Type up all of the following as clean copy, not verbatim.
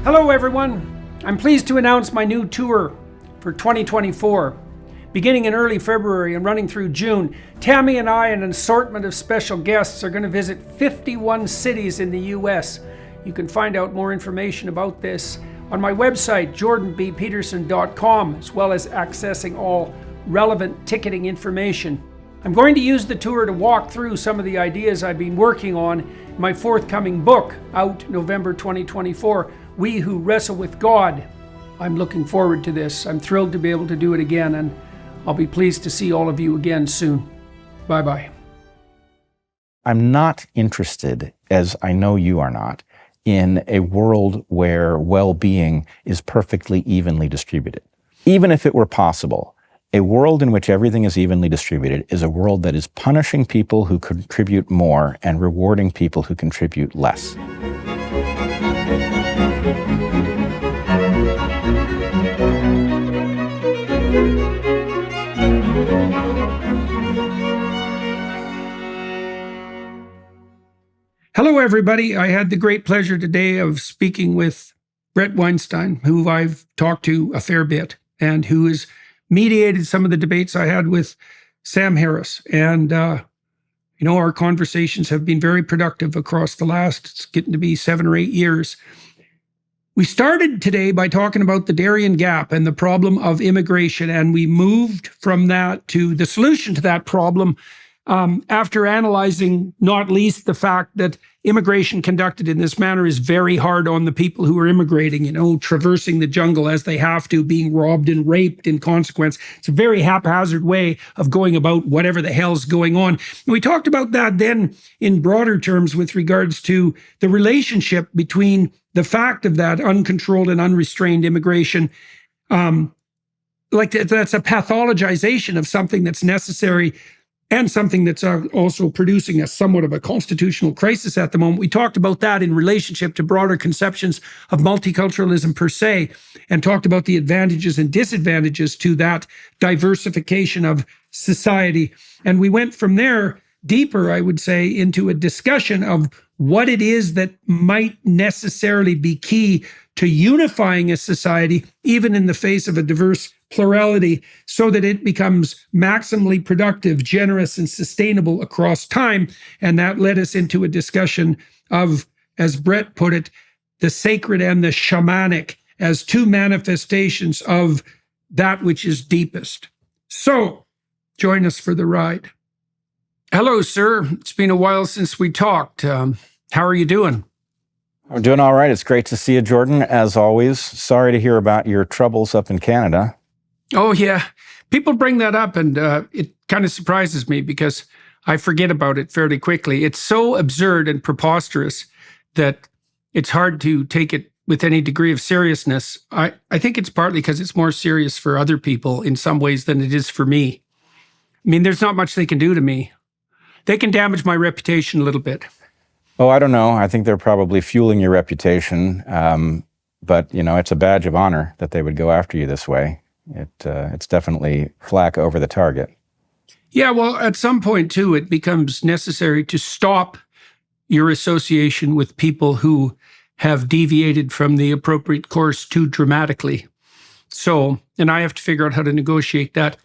Hello everyone, I'm pleased to announce my new tour for 2024. Beginning in early February and running through June, Tammy and I and an assortment of special guests are going to visit 51 cities in the US. You can find out more information about this on my website, jordanbpeterson.com, as well as accessing all relevant ticketing information. I'm going to use the tour to walk through some of the ideas I've been working on in my forthcoming book, out November 2024, We Who Wrestle with God. I'm looking forward to this. I'm thrilled to be able to do it again, and I'll be pleased to see all of you again soon. Bye-bye. I'm not interested, as I know you are not, in a world where well-being is perfectly evenly distributed. Even if it were possible, a world in which everything is evenly distributed is a world that is punishing people who contribute more and rewarding people who contribute less. Hello, everybody. I had the great pleasure today of speaking with Bret Weinstein, who I've talked to a fair bit, and who has mediated some of the debates I had with Sam Harris. And, our conversations have been very productive across the last, it's getting to be 7 or 8 years. We started today by talking about the Darien Gap and the problem of immigration, and we moved from that to the solution to that problem after analyzing not least the fact that immigration conducted in this manner is very hard on the people who are immigrating, traversing the jungle as they have to, being robbed and raped in consequence. It's a very haphazard way of going about whatever the hell's going on. And we talked about that then in broader terms with regards to the relationship between the fact of that uncontrolled and unrestrained immigration, that's a pathologization of something that's necessary and something that's also producing a somewhat of a constitutional crisis at the moment. We talked about that in relationship to broader conceptions of multiculturalism per se, and talked about the advantages and disadvantages to that diversification of society. And we went from there deeper, I would say, into a discussion of what it is that might necessarily be key to unifying a society, even in the face of a diverse plurality, so that it becomes maximally productive, generous, and sustainable across time. And that led us into a discussion of, as Bret put it, the sacred and the shamanic as two manifestations of that which is deepest. So, join us for the ride. Hello, sir. It's been a while since we talked. How are you doing? I'm doing all right. It's great to see you, Jordan, as always. Sorry to hear about your troubles up in Canada. Oh, yeah. People bring that up, and it kind of surprises me because I forget about it fairly quickly. It's so absurd and preposterous that it's hard to take it with any degree of seriousness. I think it's partly because it's more serious for other people in some ways than it is for me. I mean, there's not much they can do to me. They can damage my reputation a little bit. Oh, I don't know. I think they're probably fueling your reputation. But, it's a badge of honor that they would go after you this way. It's definitely flack over the target. Yeah, well, at some point, too, it becomes necessary to stop your association with people who have deviated from the appropriate course too dramatically. So, and I have to figure out how to negotiate that.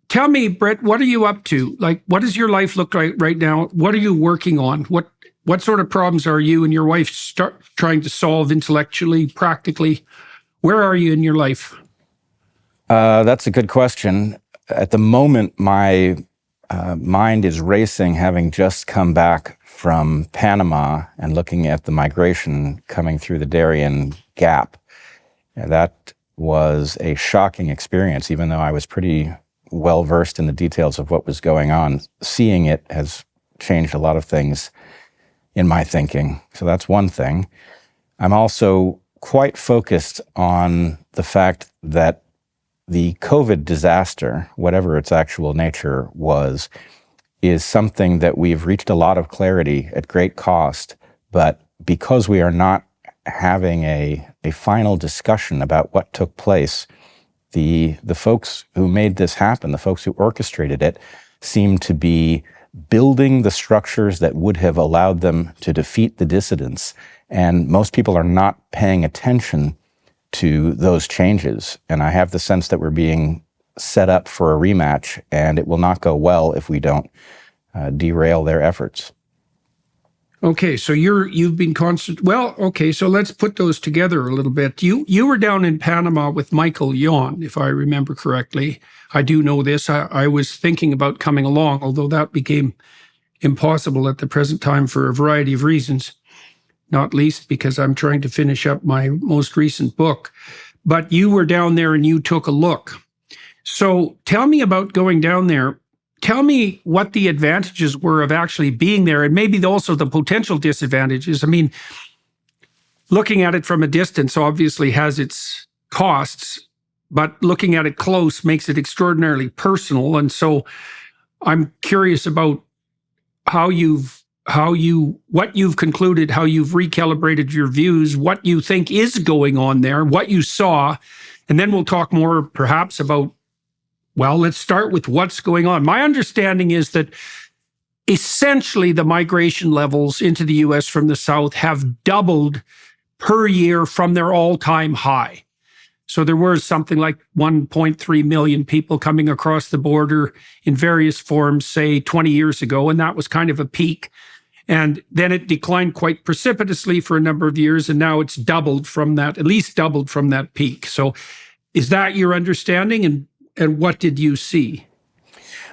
Tell me, Bret, what are you up to? What does your life look like right now? What are you working on? What sort of problems are you and your wife trying to solve intellectually, practically? Where are you in your life? That's a good question. At the moment, my mind is racing, having just come back from Panama and looking at the migration coming through the Darien Gap. That was a shocking experience, even though I was pretty well versed in the details of what was going on. Seeing it has changed a lot of things in my thinking. So that's one thing. I'm also quite focused on the fact that the COVID disaster, whatever its actual nature was, is something that we've reached a lot of clarity at great cost, but because we are not having a final discussion about what took place, the folks who made this happen, the folks who orchestrated it, seem to be building the structures that would have allowed them to defeat the dissidents. And most people are not paying attention to those changes. And I have the sense that we're being set up for a rematch, and it will not go well if we don't derail their efforts. Okay, so you've been constant. Well, okay, so let's put those together a little bit. You were down in Panama with Michael Yon, if I remember correctly. I do know this. I was thinking about coming along, although that became impossible at the present time for a variety of reasons, not least because I'm trying to finish up my most recent book. But you were down there and you took a look. So tell me about going down there. Tell me what the advantages were of actually being there, and maybe also the potential disadvantages. I mean, looking at it from a distance obviously has its costs, but looking at it close makes it extraordinarily personal. And so I'm curious about what you've concluded, how you've recalibrated your views, what you think is going on there, what you saw, and then we'll talk more perhaps about, well, let's start with what's going on. My understanding is that essentially the migration levels into the U.S. from the South have doubled per year from their all-time high. So there were something like 1.3 million people coming across the border in various forms, say 20 years ago, and that was kind of a peak. And then it declined quite precipitously for a number of years, and now it's doubled from that, at least doubled from that peak. So is that your understanding? And what did you see?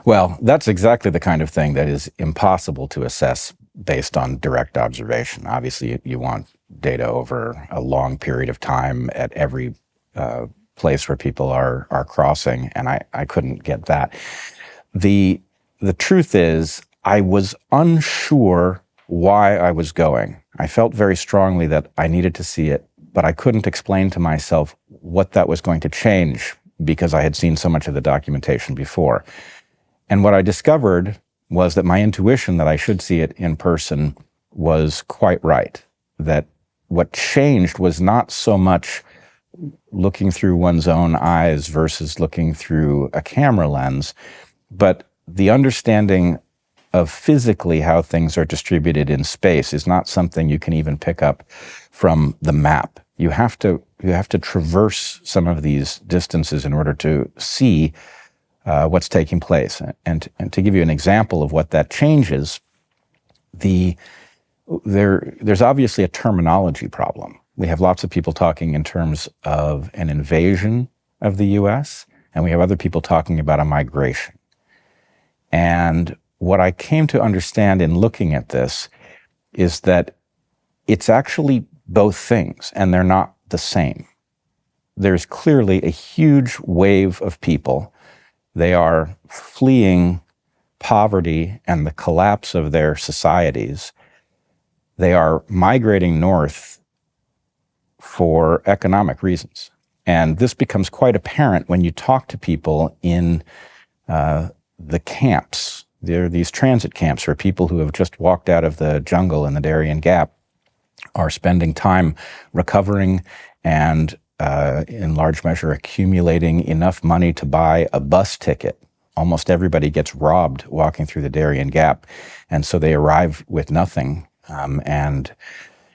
Well, that's exactly the kind of thing that is impossible to assess based on direct observation. Obviously, you want data over a long period of time at every place where people are crossing, and I couldn't get that. The truth is, I was unsure why I was going. I felt very strongly that I needed to see it, but I couldn't explain to myself what that was going to change, because I had seen so much of the documentation before. And what I discovered was that my intuition that I should see it in person was quite right. That what changed was not so much looking through one's own eyes versus looking through a camera lens, but the understanding of physically how things are distributed in space is not something you can even pick up from the map. You have to traverse some of these distances in order to see what's taking place. And to give you an example of what that changes, there's obviously a terminology problem. We have lots of people talking in terms of an invasion of the U.S., and we have other people talking about a migration. And what I came to understand in looking at this is that it's actually both things, and they're not the same. There's clearly a huge wave of people. They are fleeing poverty and the collapse of their societies. They are migrating north for economic reasons. And this becomes quite apparent when you talk to people in the camps. There are these transit camps where people who have just walked out of the jungle in the Darien Gap are spending time recovering and in large measure accumulating enough money to buy a bus ticket. Almost everybody gets robbed walking through the Darien Gap, and so they arrive with nothing. And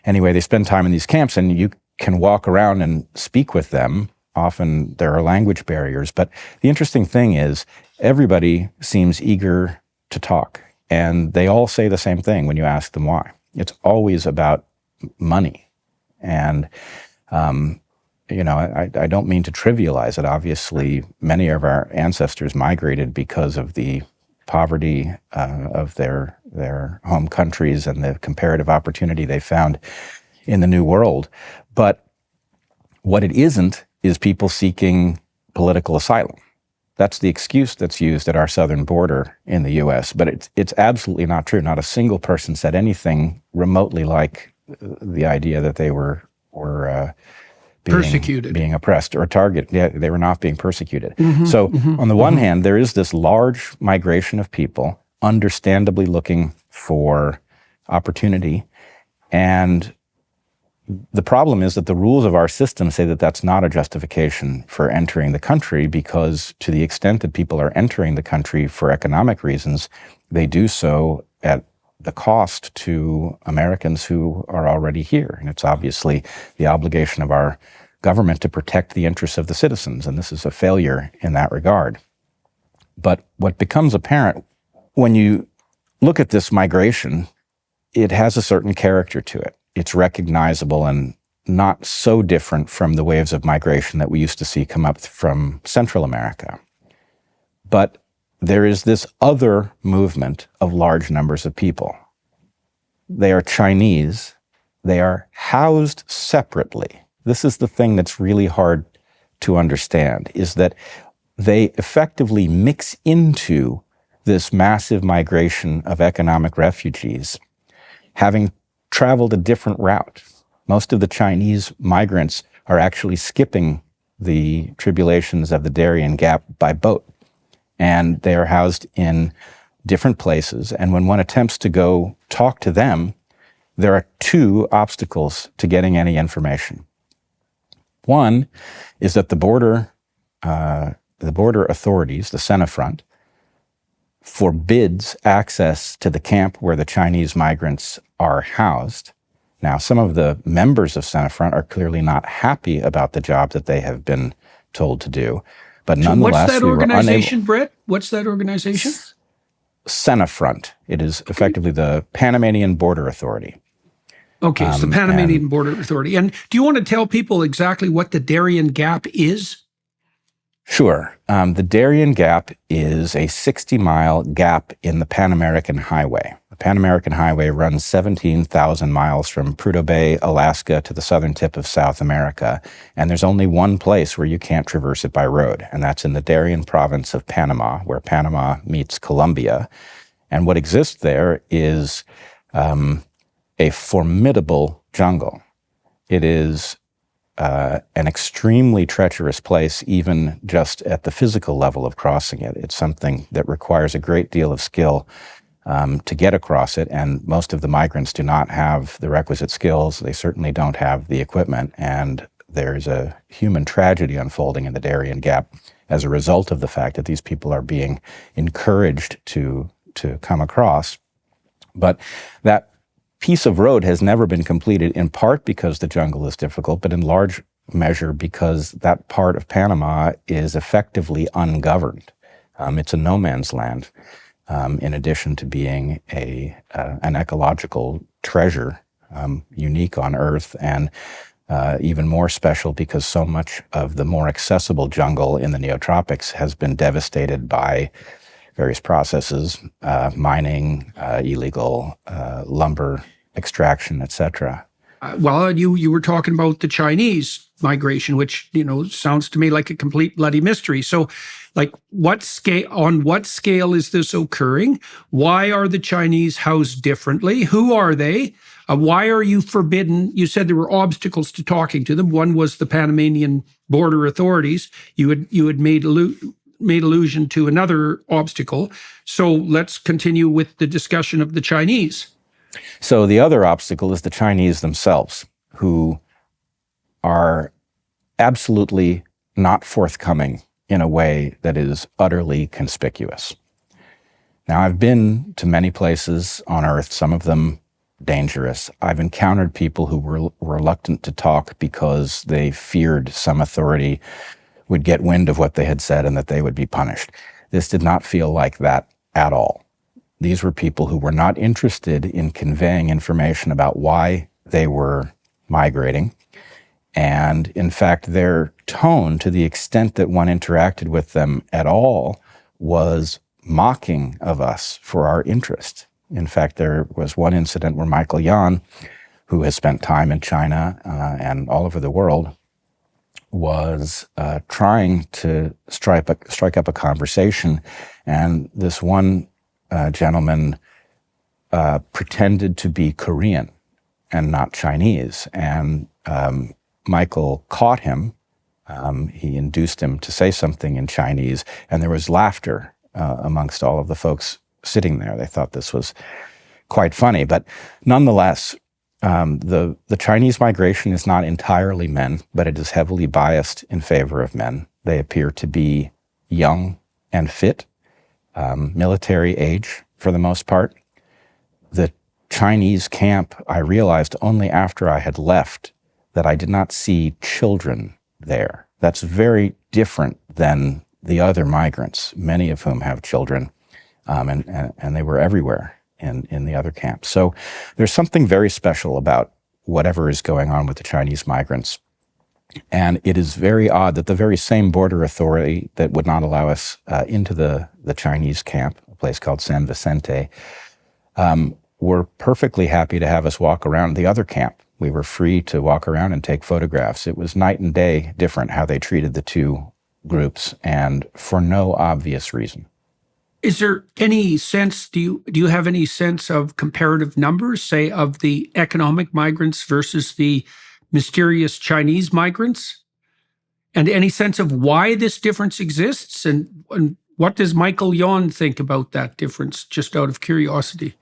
anyway, they spend time in these camps, and you can walk around and speak with them. Often there are language barriers, but the interesting thing is everybody seems eager to talk, and they all say the same thing when you ask them why. It's always about money. And, I don't mean to trivialize it. Obviously, many of our ancestors migrated because of the poverty of their home countries and the comparative opportunity they found in the New World. But what it isn't is people seeking political asylum. That's the excuse that's used at our southern border in the U.S., but it's absolutely not true. Not a single person said anything remotely like the idea that they were persecuted, being oppressed or targeted. Yeah, they were not being persecuted. On the one hand, there is this large migration of people, understandably looking for opportunity, and the problem is that the rules of our system say that that's not a justification for entering the country, because to the extent that people are entering the country for economic reasons, they do so at the cost to Americans who are already here. And it's obviously the obligation of our government to protect the interests of the citizens, and this is a failure in that regard. But what becomes apparent when you look at this migration, it has a certain character to it. It's recognizable and not so different from the waves of migration that we used to see come up from Central America. But there is this other movement of large numbers of people. They are Chinese. They are housed separately. This is the thing that's really hard to understand, is that they effectively mix into this massive migration of economic refugees, having traveled a different route. Most of the Chinese migrants are actually skipping the tribulations of the Darien Gap by boat, and they are housed in different places. And when one attempts to go talk to them, there are two obstacles to getting any information. One is that the border authorities, the Senafront, forbids access to the camp where the Chinese migrants are housed. Now, some of the members of Senafront are clearly not happy about the job that they have been told to do, but nonetheless, what's that organization, Brett? What's that organization? Senafront. It is effectively the Panamanian Border Authority. Okay, it's the Panamanian Border Authority. And do you want to tell people exactly what the Darien Gap is? Sure. The Darien Gap is a 60-mile gap in the Pan American Highway. The Pan American Highway runs 17,000 miles from Prudhoe Bay, Alaska, to the southern tip of South America, and there's only one place where you can't traverse it by road, and that's in the Darien province of Panama, where Panama meets Colombia. And what exists there is a formidable jungle. It is an extremely treacherous place, even just at the physical level of crossing it. It's something that requires a great deal of skill to get across it, and most of the migrants do not have the requisite skills. They certainly don't have the equipment, and there's a human tragedy unfolding in the Darien Gap as a result of the fact that these people are being encouraged to come across. But that piece of road has never been completed, in part because the jungle is difficult, but in large measure because that part of Panama is effectively ungoverned. It's a no man's land, in addition to being an ecological treasure, unique on Earth, and even more special because so much of the more accessible jungle in the neotropics has been devastated by various processes, mining, illegal lumber extraction, etc. Well, you were talking about the Chinese migration, which, sounds to me like a complete bloody mystery. So, on what scale is this occurring? Why are the Chinese housed differently? Who are they? Why are you forbidden? You said there were obstacles to talking to them. One was the Panamanian border authorities. You had made allusion to another obstacle. So let's continue with the discussion of the Chinese. So the other obstacle is the Chinese themselves, who are absolutely not forthcoming in a way that is utterly conspicuous. Now, I've been to many places on Earth, some of them dangerous. I've encountered people who were reluctant to talk because they feared some authority would get wind of what they had said and that they would be punished. This did not feel like that at all. These were people who were not interested in conveying information about why they were migrating. And in fact, their tone, to the extent that one interacted with them at all, was mocking of us for our interest. In fact, there was one incident where Michael Yan, who has spent time in China and all over the world, was trying to strike up a conversation, and this one gentleman pretended to be Korean and not Chinese, and Michael caught him. He induced him to say something in Chinese, and there was laughter amongst all of the folks sitting there. They thought this was quite funny, but nonetheless, The Chinese migration is not entirely men, but it is heavily biased in favor of men. They appear to be young and fit, military age for the most part. The Chinese camp, I realized only after I had left that I did not see children there. That's very different than the other migrants, many of whom have children, and they were everywhere in the other camps. So there's something very special about whatever is going on with the Chinese migrants. And it is very odd that the very same border authority that would not allow us into the Chinese camp, a place called San Vicente, were perfectly happy to have us walk around the other camp. We were free to walk around and take photographs. It was night and day different how they treated the two groups, and for no obvious reason. Is there any sense, do you have any sense of comparative numbers, say, of the economic migrants versus the mysterious Chinese migrants? And any sense of why this difference exists? And what does Michael Yon think about that difference, just out of curiosity?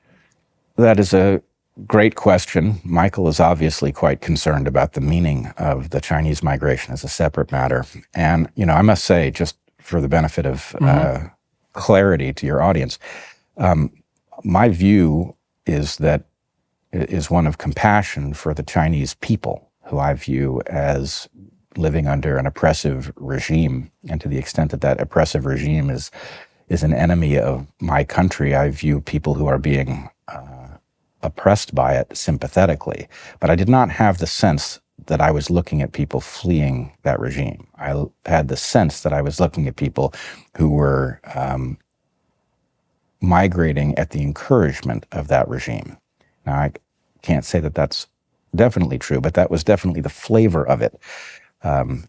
That is a great question. Michael is obviously quite concerned about the meaning of the Chinese migration as a separate matter. And, I must say, just for the benefit of clarity to your audience, my view is one of compassion for the Chinese people, who I view as living under an oppressive regime. And to the extent that that oppressive regime is an enemy of my country, I view people who are being oppressed by it sympathetically. But I did not have the sense that I was looking at people fleeing that regime. I had the sense that I was looking at people who were migrating at the encouragement of that regime. Now, I can't say that that's definitely true, but that was definitely the flavor of it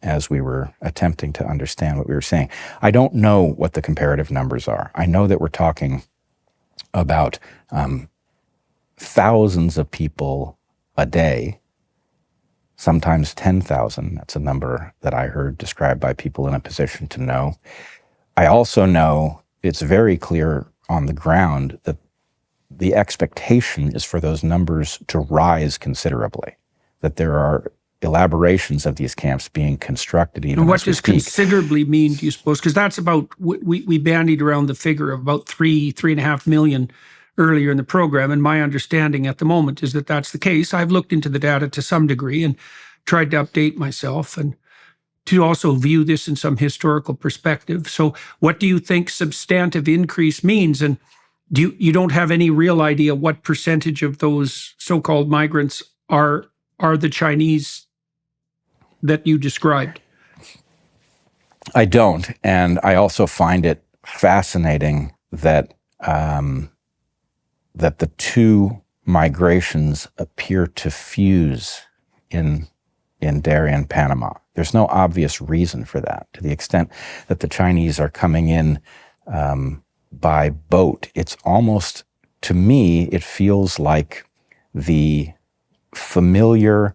as we were attempting to understand what we were saying. I don't know what the comparative numbers are. I know that we're talking about thousands of people a day, sometimes 10,000. That's a number that I heard described by people in a position to know. I also know it's very clear on the ground that the expectation is for those numbers to rise considerably, that there are elaborations of these camps being constructed even as we speak. And what does considerably mean, do you suppose? Because that's about, we bandied around the figure of about 3.5 million earlier in the program, and my understanding at the moment is that that's the case. I've looked into the data to some degree and tried to update myself and to also view this in some historical perspective. So what do you think substantive increase means? And you don't have any real idea what percentage of those so-called migrants are the Chinese that you described? I don't. And I also find it fascinating that that the two migrations appear to fuse in Darien, Panama. There's no obvious reason for that. To the extent that the Chinese are coming in by boat, it's almost, to me, it feels like the familiar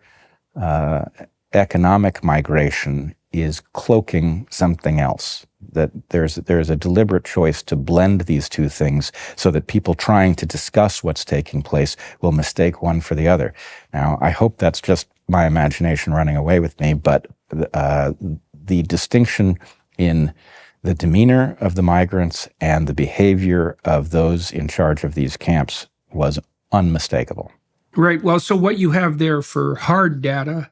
economic migration is cloaking something else. That there's a deliberate choice to blend these two things so that people trying to discuss what's taking place will mistake one for the other. Now, I hope that's just my imagination running away with me, but the distinction in the demeanor of the migrants and the behavior of those in charge of these camps was unmistakable. Right. Well, so what you have there for hard data,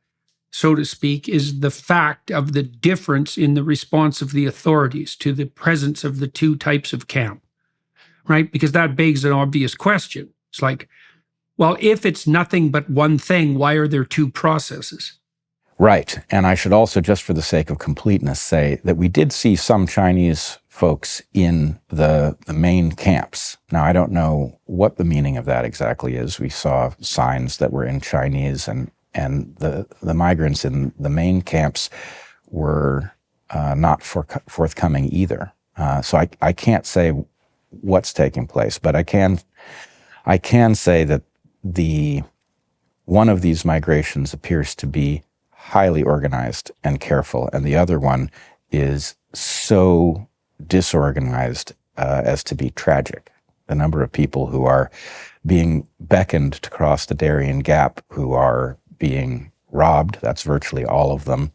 so to speak, is the fact of the difference in the response of the authorities to the presence of the two types of camp, right? Because that begs an obvious question. It's like, well, if it's nothing but one thing, why are there two processes? Right. And I should also, just for the sake of completeness, say that we did see some Chinese folks in the main camps. Now, I don't know what the meaning of that exactly is. We saw signs that were in Chinese, and the migrants in the main camps were not forthcoming either. So I can't say what's taking place, but I can say that one of these migrations appears to be highly organized and careful, and the other one is so disorganized as to be tragic. the number of people who are being beckoned to cross the Darien Gap, who are being robbed, that's virtually all of them,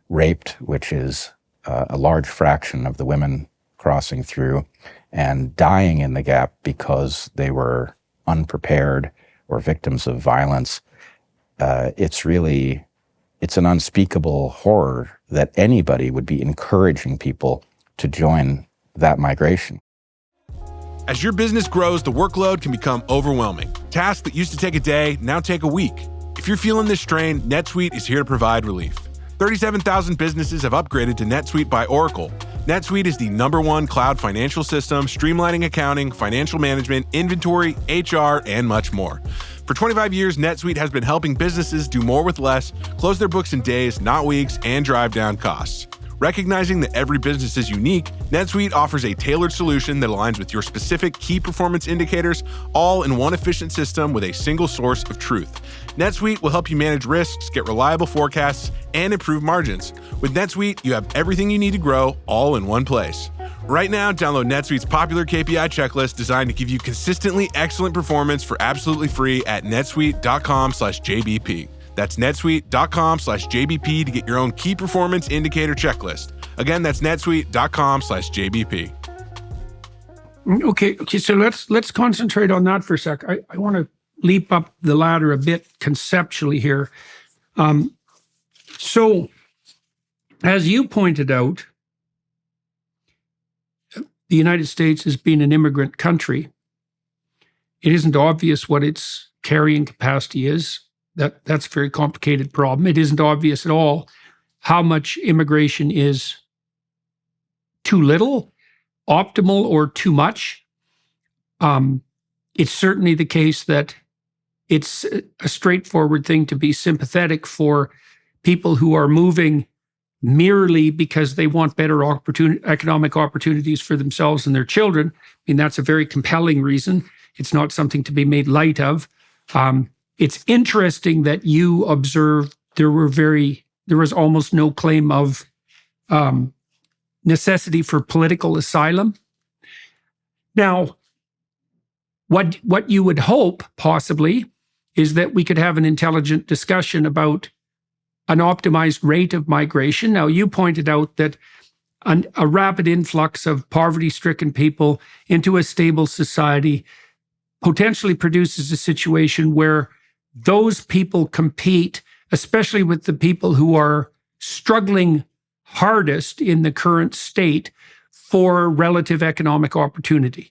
raped, which is a large fraction of the women crossing through, and dying in the gap because they were unprepared or victims of violence. It's an unspeakable horror that anybody would be encouraging people to join that migration. As your business grows, the workload can become overwhelming. Tasks that used to take a day now take a week. If you're feeling this strain, NetSuite is here to provide relief. 37,000 businesses have upgraded to NetSuite by Oracle. NetSuite is the #1 cloud financial system, streamlining accounting, financial management, inventory, HR, and much more. For 25 years, NetSuite has been helping businesses do more with less, close their books in days, not weeks, and drive down costs. Recognizing that every business is unique, NetSuite offers a tailored solution that aligns with your specific key performance indicators, all in one efficient system with a single source of truth. NetSuite will help you manage risks, get reliable forecasts, and improve margins. With NetSuite, you have everything you need to grow, all in one place. Right now, download NetSuite's popular KPI checklist designed to give you consistently excellent performance for absolutely free at netsuite.com/JBP. That's netsuite.com/JBP to get your own key performance indicator checklist. Again, that's netsuite.com/JBP. Okay, so let's concentrate on that for a sec. I want to leap up the ladder a bit conceptually here. So, as you pointed out, the United States has been an immigrant country. It isn't obvious what its carrying capacity is. That's a very complicated problem. It isn't obvious at all how much immigration is too little, optimal, or too much. It's certainly the case that it's a straightforward thing to be sympathetic for people who are moving merely because they want better economic opportunities for themselves and their children. I mean, that's a very compelling reason. It's not something to be made light of. It's interesting that you observed there was almost no claim of necessity for political asylum. Now, what you would hope, possibly, is that we could have an intelligent discussion about an optimized rate of migration. Now, you pointed out that a rapid influx of poverty-stricken people into a stable society potentially produces a situation where those people compete, especially with the people who are struggling hardest in the current state for relative economic opportunity.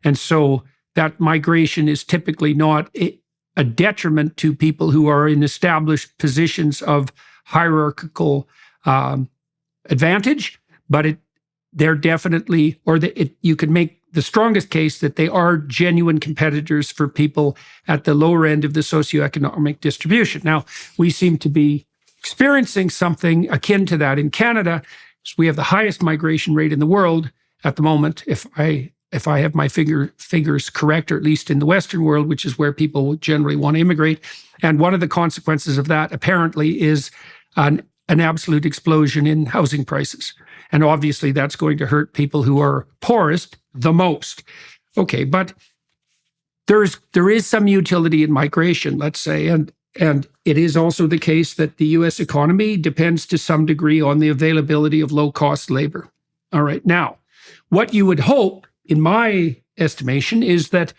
And so that migration is typically not a detriment to people who are in established positions of hierarchical advantage, but they're definitely, you could make the strongest case that they are genuine competitors for people at the lower end of the socioeconomic distribution. Now, we seem to be experiencing something akin to that in Canada. So we have the highest migration rate in the world at the moment, if I have my figures correct, or at least in the Western world, which is where people generally want to immigrate. And one of the consequences of that, apparently, is an absolute explosion in housing prices. And obviously, that's going to hurt people who are poorest the most. Okay, but there is some utility in migration, let's say, and it is also the case that the U.S. economy depends to some degree on the availability of low-cost labor. All right, now, what you would hope, in my estimation, is that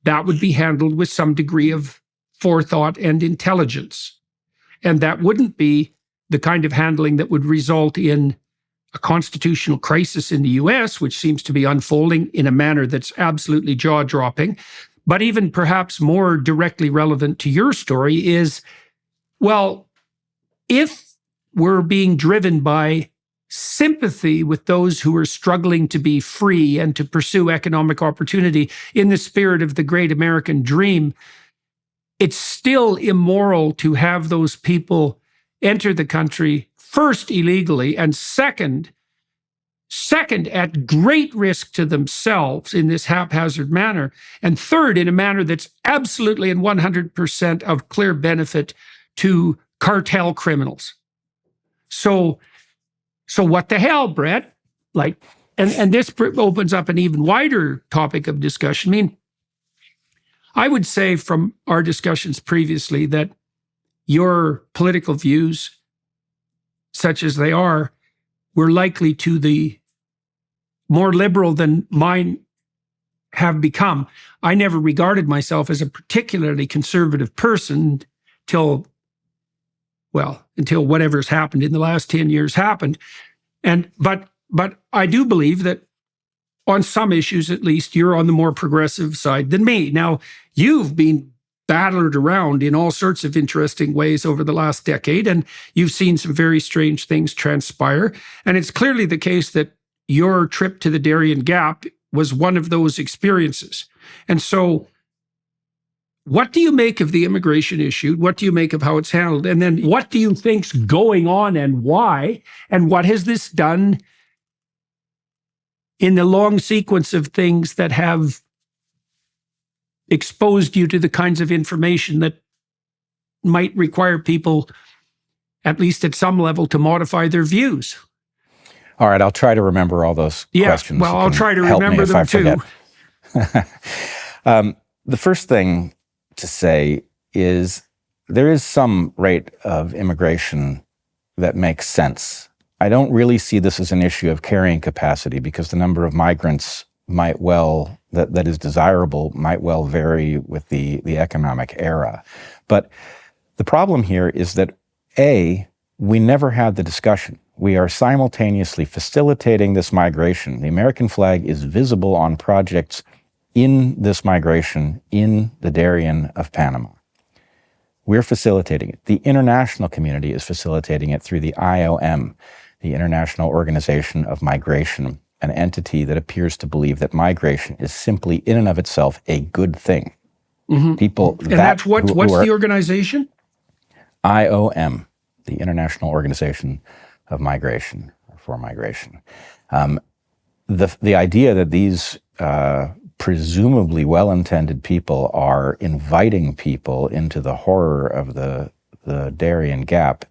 would be handled with some degree of forethought and intelligence. And that wouldn't be the kind of handling that would result in a constitutional crisis in the US, which seems to be unfolding in a manner that's absolutely jaw-dropping. But even perhaps more directly relevant to your story is, well, if we're being driven by sympathy with those who are struggling to be free and to pursue economic opportunity in the spirit of the great American dream, it's still immoral to have those people enter the country, first illegally, and second at great risk to themselves in this haphazard manner, and third in a manner that's absolutely and 100% of clear benefit to cartel criminals. So what the hell, Bret? Like, and this opens up an even wider topic of discussion. I mean, I would say from our discussions previously that your political views, such as they are, were likely to the more liberal than mine have become. I never regarded myself as a particularly conservative person until whatever's happened in the last 10 years happened. But I do believe that on some issues, at least, you're on the more progressive side than me. Now, you've been battered around in all sorts of interesting ways over the last decade, and you've seen some very strange things transpire. And it's clearly the case that your trip to the Darien Gap was one of those experiences. And so what do you make of the immigration issue? What do you make of how it's handled? And then what do you think's going on and why? And what has this done in the long sequence of things that have exposed you to the kinds of information that might require people, at least at some level, to modify their views? All right, I'll try to remember all those questions. Well, I'll try to remember them too. The first thing to say is there is some rate of immigration that makes sense. I don't really see this as an issue of carrying capacity because the number of migrants might well, that is desirable, might well vary with the economic era. But the problem here is that, A, we never had the discussion. We are simultaneously facilitating this migration. The American flag is visible on projects in this migration in the Darien of Panama. We're facilitating it. The international community is facilitating it through the IOM, the International Organization of Migration, an entity that appears to believe that migration is simply in and of itself a good thing. Mm-hmm. People and that's what's the organization? IOM, the International Organization of Migration, or for Migration. The idea that these presumably well-intended people are inviting people into the horror of the Darien Gap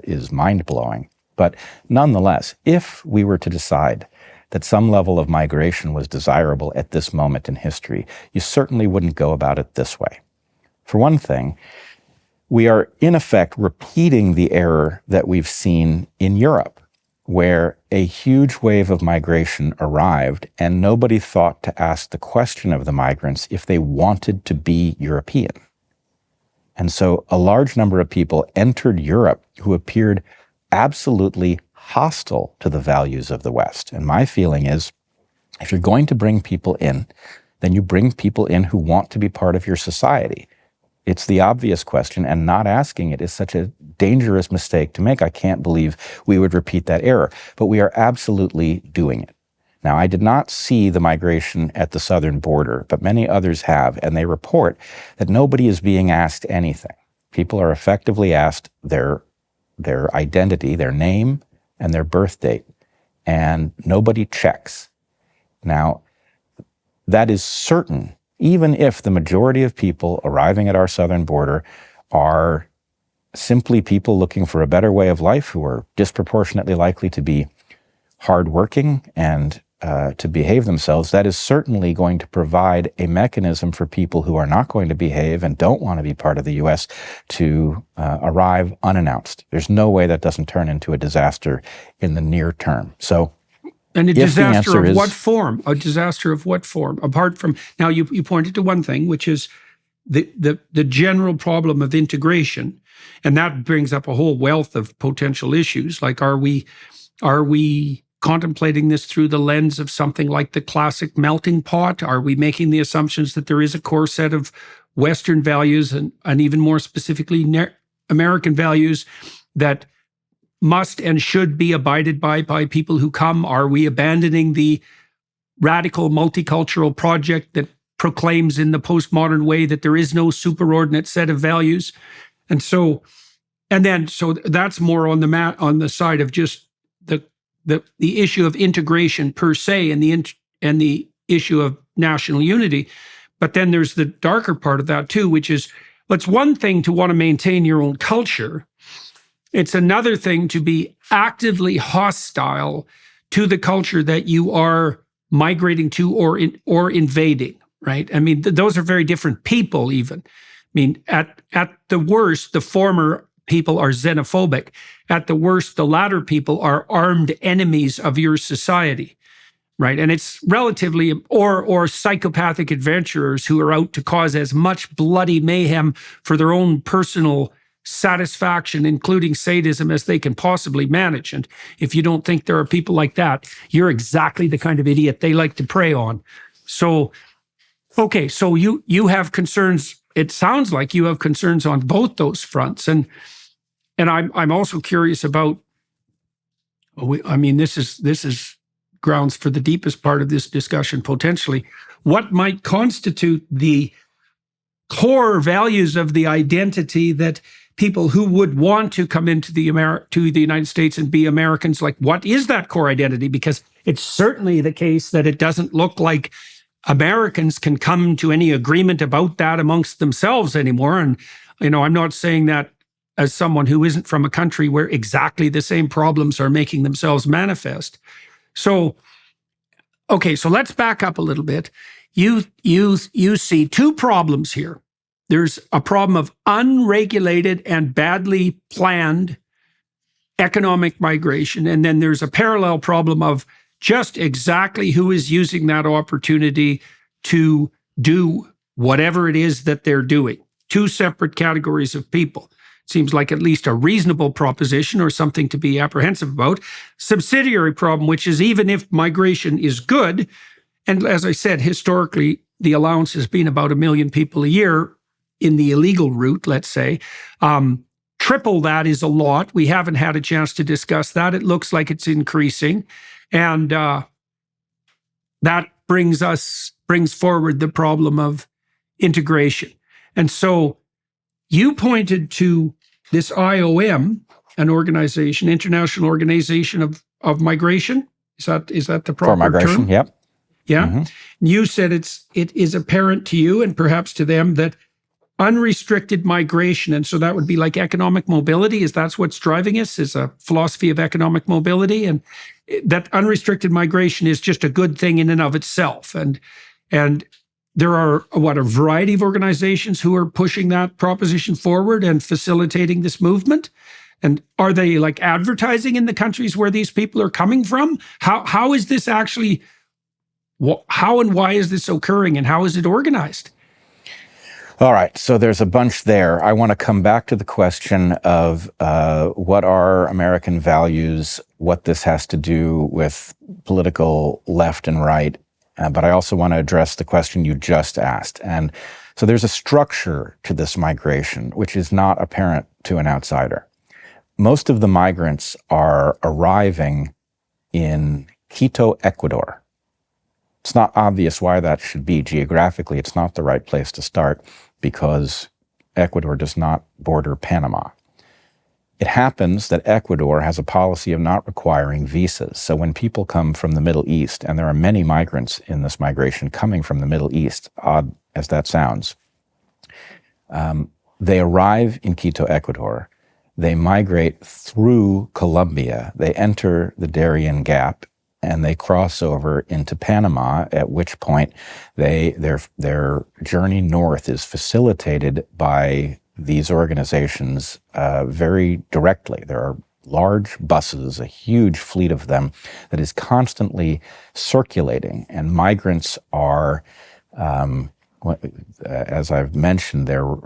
is mind-blowing. But nonetheless, if we were to decide that some level of migration was desirable at this moment in history, you certainly wouldn't go about it this way. For one thing, we are in effect repeating the error that we've seen in Europe, where a huge wave of migration arrived and nobody thought to ask the question of the migrants if they wanted to be European. And so a large number of people entered Europe who appeared absolutely hostile to the values of the West. And my feeling is, if you're going to bring people in, then you bring people in who want to be part of your society. It's the obvious question, and not asking it is such a dangerous mistake to make. I can't believe we would repeat that error, but we are absolutely doing it. Now, I did not see the migration at the southern border, but many others have, and they report that nobody is being asked anything. People are effectively asked their identity, their name, and their birth date, and nobody checks. Now, that is certain, even if the majority of people arriving at our southern border are simply people looking for a better way of life who are disproportionately likely to be hardworking and to behave themselves, that is certainly going to provide a mechanism for people who are not going to behave and don't want to be part of the U.S. to arrive unannounced. There's no way that doesn't turn into a disaster in the near term. So, and a disaster of what form? A disaster of what form? Apart from, now you pointed to one thing, which is the general problem of integration. And that brings up a whole wealth of potential issues. Like, are we contemplating this through the lens of something like the classic melting pot? Are we making the assumptions that there is a core set of Western values and even more specifically American values that must and should be abided by people who come? Are we abandoning the radical multicultural project that proclaims in the postmodern way that there is no superordinate set of values? And so that's more on the side of just the issue of integration per se and the issue of national unity. But then there's the darker part of that too, which is, it's one thing to want to maintain your own culture. It's another thing to be actively hostile to the culture that you are migrating to or invading, right? I mean, those are very different people even. I mean, at the worst, the former people are xenophobic. At the worst, the latter people are armed enemies of your society, right? And it's relatively, or psychopathic adventurers who are out to cause as much bloody mayhem for their own personal satisfaction, including sadism, as they can possibly manage. And if you don't think there are people like that, you're exactly the kind of idiot they like to prey on. So, okay, so you have concerns. It sounds like you have concerns on both those fronts. And I'm also curious about, I mean, this is grounds for the deepest part of this discussion, potentially. What might constitute the core values of the identity that people who would want to come into the United States and be Americans, like, what is that core identity? Because it's certainly the case that it doesn't look like Americans can come to any agreement about that amongst themselves anymore. And, I'm not saying that as someone who isn't from a country where exactly the same problems are making themselves manifest. So, okay, so let's back up a little bit. You see two problems here. There's a problem of unregulated and badly planned economic migration. And then there's a parallel problem of just exactly who is using that opportunity to do whatever it is that they're doing. Two separate categories of people. Seems like at least a reasonable proposition or something to be apprehensive about. Subsidiary problem, which is even if migration is good, and as I said, historically, the allowance has been about 1 million people a year in the illegal route, let's say. Triple that is a lot. We haven't had a chance to discuss that. It looks like it's increasing. And that brings forward the problem of integration. And so you pointed to this IOM, an organization, International Organization of Migration. Is that the proper For migration, term? yep. Yeah. Mm-hmm. You said it is apparent to you and perhaps to them that unrestricted migration, and so that would be like economic mobility, that's what's driving us, is a philosophy of economic mobility, and that unrestricted migration is just a good thing in and of itself. And there are a variety of organizations who are pushing that proposition forward and facilitating this movement. And are they like advertising in the countries where these people are coming from? How is this actually, how and why is this occurring, and how is it organized? All right, so there's a bunch there. I want to come back to the question of what are American values, what this has to do with political left and right, but I also want to address the question you just asked. And so there's a structure to this migration, which is not apparent to an outsider. Most of the migrants are arriving in Quito, Ecuador. It's not obvious why that should be. Geographically, it's not the right place to start because Ecuador does not border Panama. It happens that Ecuador has a policy of not requiring visas. So when people come from the Middle East, and there are many migrants in this migration coming from the Middle East, odd as that sounds, they arrive in Quito, Ecuador. They migrate through Colombia. They enter the Darien Gap, and they cross over into Panama, at which point their journey north is facilitated by these organizations very directly. There are large buses, a huge fleet of them that is constantly circulating, and migrants are, as I've mentioned, they're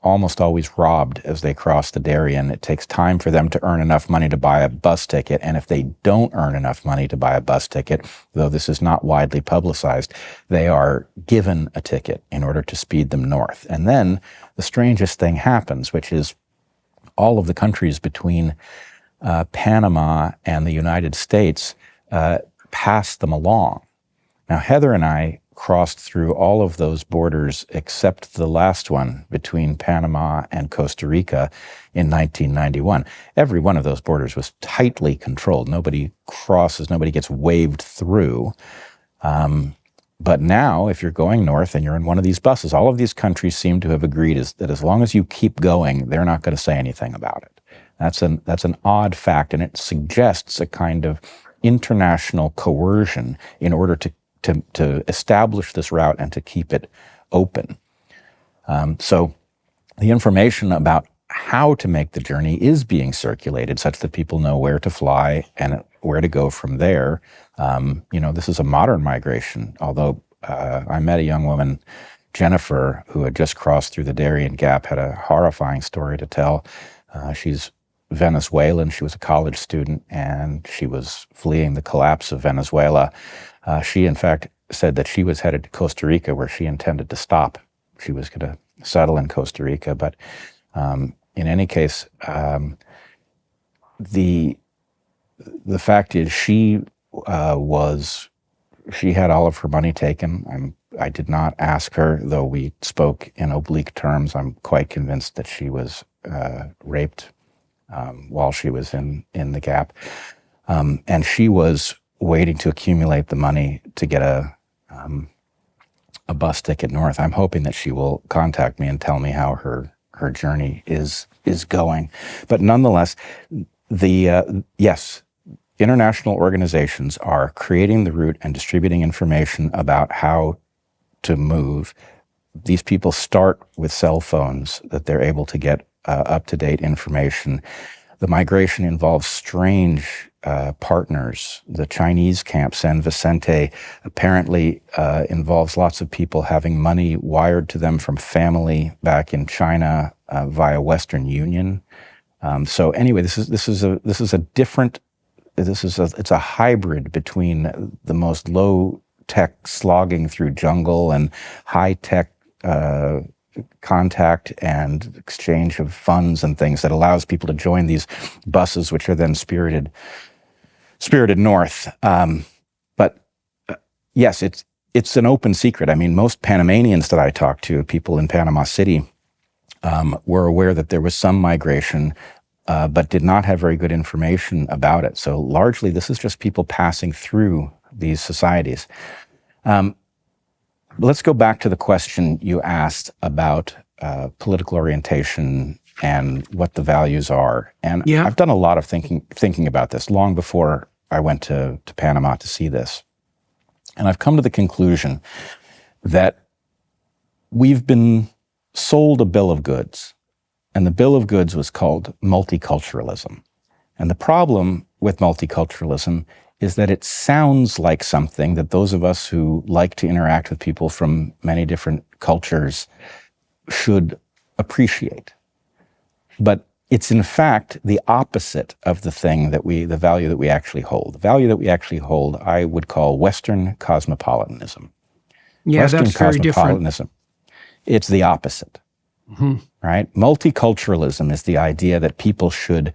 almost always robbed as they cross the Darien. It takes time for them to earn enough money to buy a bus ticket. And if they don't earn enough money to buy a bus ticket, though this is not widely publicized, they are given a ticket in order to speed them north. And then the strangest thing happens, which is all of the countries between Panama and the United States pass them along. Now, Heather and I crossed through all of those borders except the last one between Panama and Costa Rica in 1991. Every one of those borders was tightly controlled. Nobody crosses, nobody gets waved through. But now, if you're going north and you're in one of these buses, all of these countries seem to have agreed that as long as you keep going, they're not going to say anything about it. That's an odd fact, and it suggests a kind of international coercion in order to establish this route and to keep it open. So the information about how to make the journey is being circulated such that people know where to fly and where to go from there. This is a modern migration, although I met a young woman, Jennifer, who had just crossed through the Darien Gap, had a horrifying story to tell. She's Venezuelan. She was a college student, and she was fleeing the collapse of Venezuela. She, in fact, said that she was headed to Costa Rica, where she intended to stop. She was going to settle in Costa Rica, but in any case, the fact is she had all of her money taken. I did not ask her, though we spoke in oblique terms. I'm quite convinced that she was raped while she was in the Gap, and she was waiting to accumulate the money to get a bus ticket north. I'm hoping that she will contact me and tell me how her journey is going. But nonetheless, yes, international organizations are creating the route and distributing information about how to move. These people start with cell phones that they're able to get up-to-date information. The migration involves strange partners. The Chinese camp, San Vicente, apparently involves lots of people having money wired to them from family back in China via Western Union. So anyway, it's a hybrid between the most low-tech slogging through jungle and high-tech contact and exchange of funds and things that allows people to join these buses, which are then spirited north. But yes, it's an open secret. I mean, most Panamanians that I talked to, people in Panama City, were aware that there was some migration, but did not have very good information about it. So largely, this is just people passing through these societies. Let's go back to the question you asked about political orientation and what the values are. And yeah, I've done a lot of thinking about this long before I went to Panama to see this. And I've come to the conclusion that we've been sold a bill of goods, and the bill of goods was called multiculturalism. And the problem with multiculturalism is that it sounds like something that those of us who like to interact with people from many different cultures should appreciate. But it's in fact the opposite of the value that we actually hold. The value that we actually hold, I would call Western cosmopolitanism. Yeah, Western that's very cosmopolitanism. It's the opposite, right? Multiculturalism is the idea that people should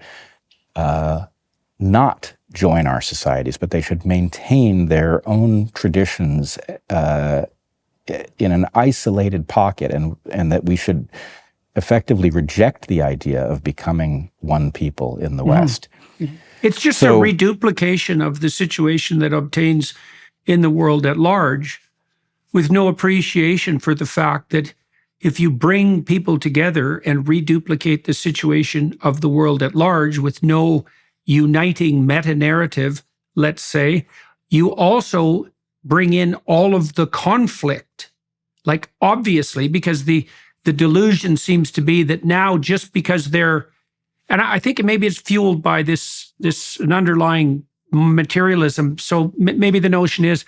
not join our societies, but they should maintain their own traditions in an isolated pocket, and that we should effectively reject the idea of becoming one people in the West. It's just a reduplication of the situation that obtains in the world at large, with no appreciation for the fact that if you bring people together and reduplicate the situation of the world at large with no uniting meta-narrative, let's say, you also bring in all of the conflict. Like, obviously, because the delusion seems to be that now just because they're, and I think maybe it's fueled by an underlying materialism. So maybe the notion is,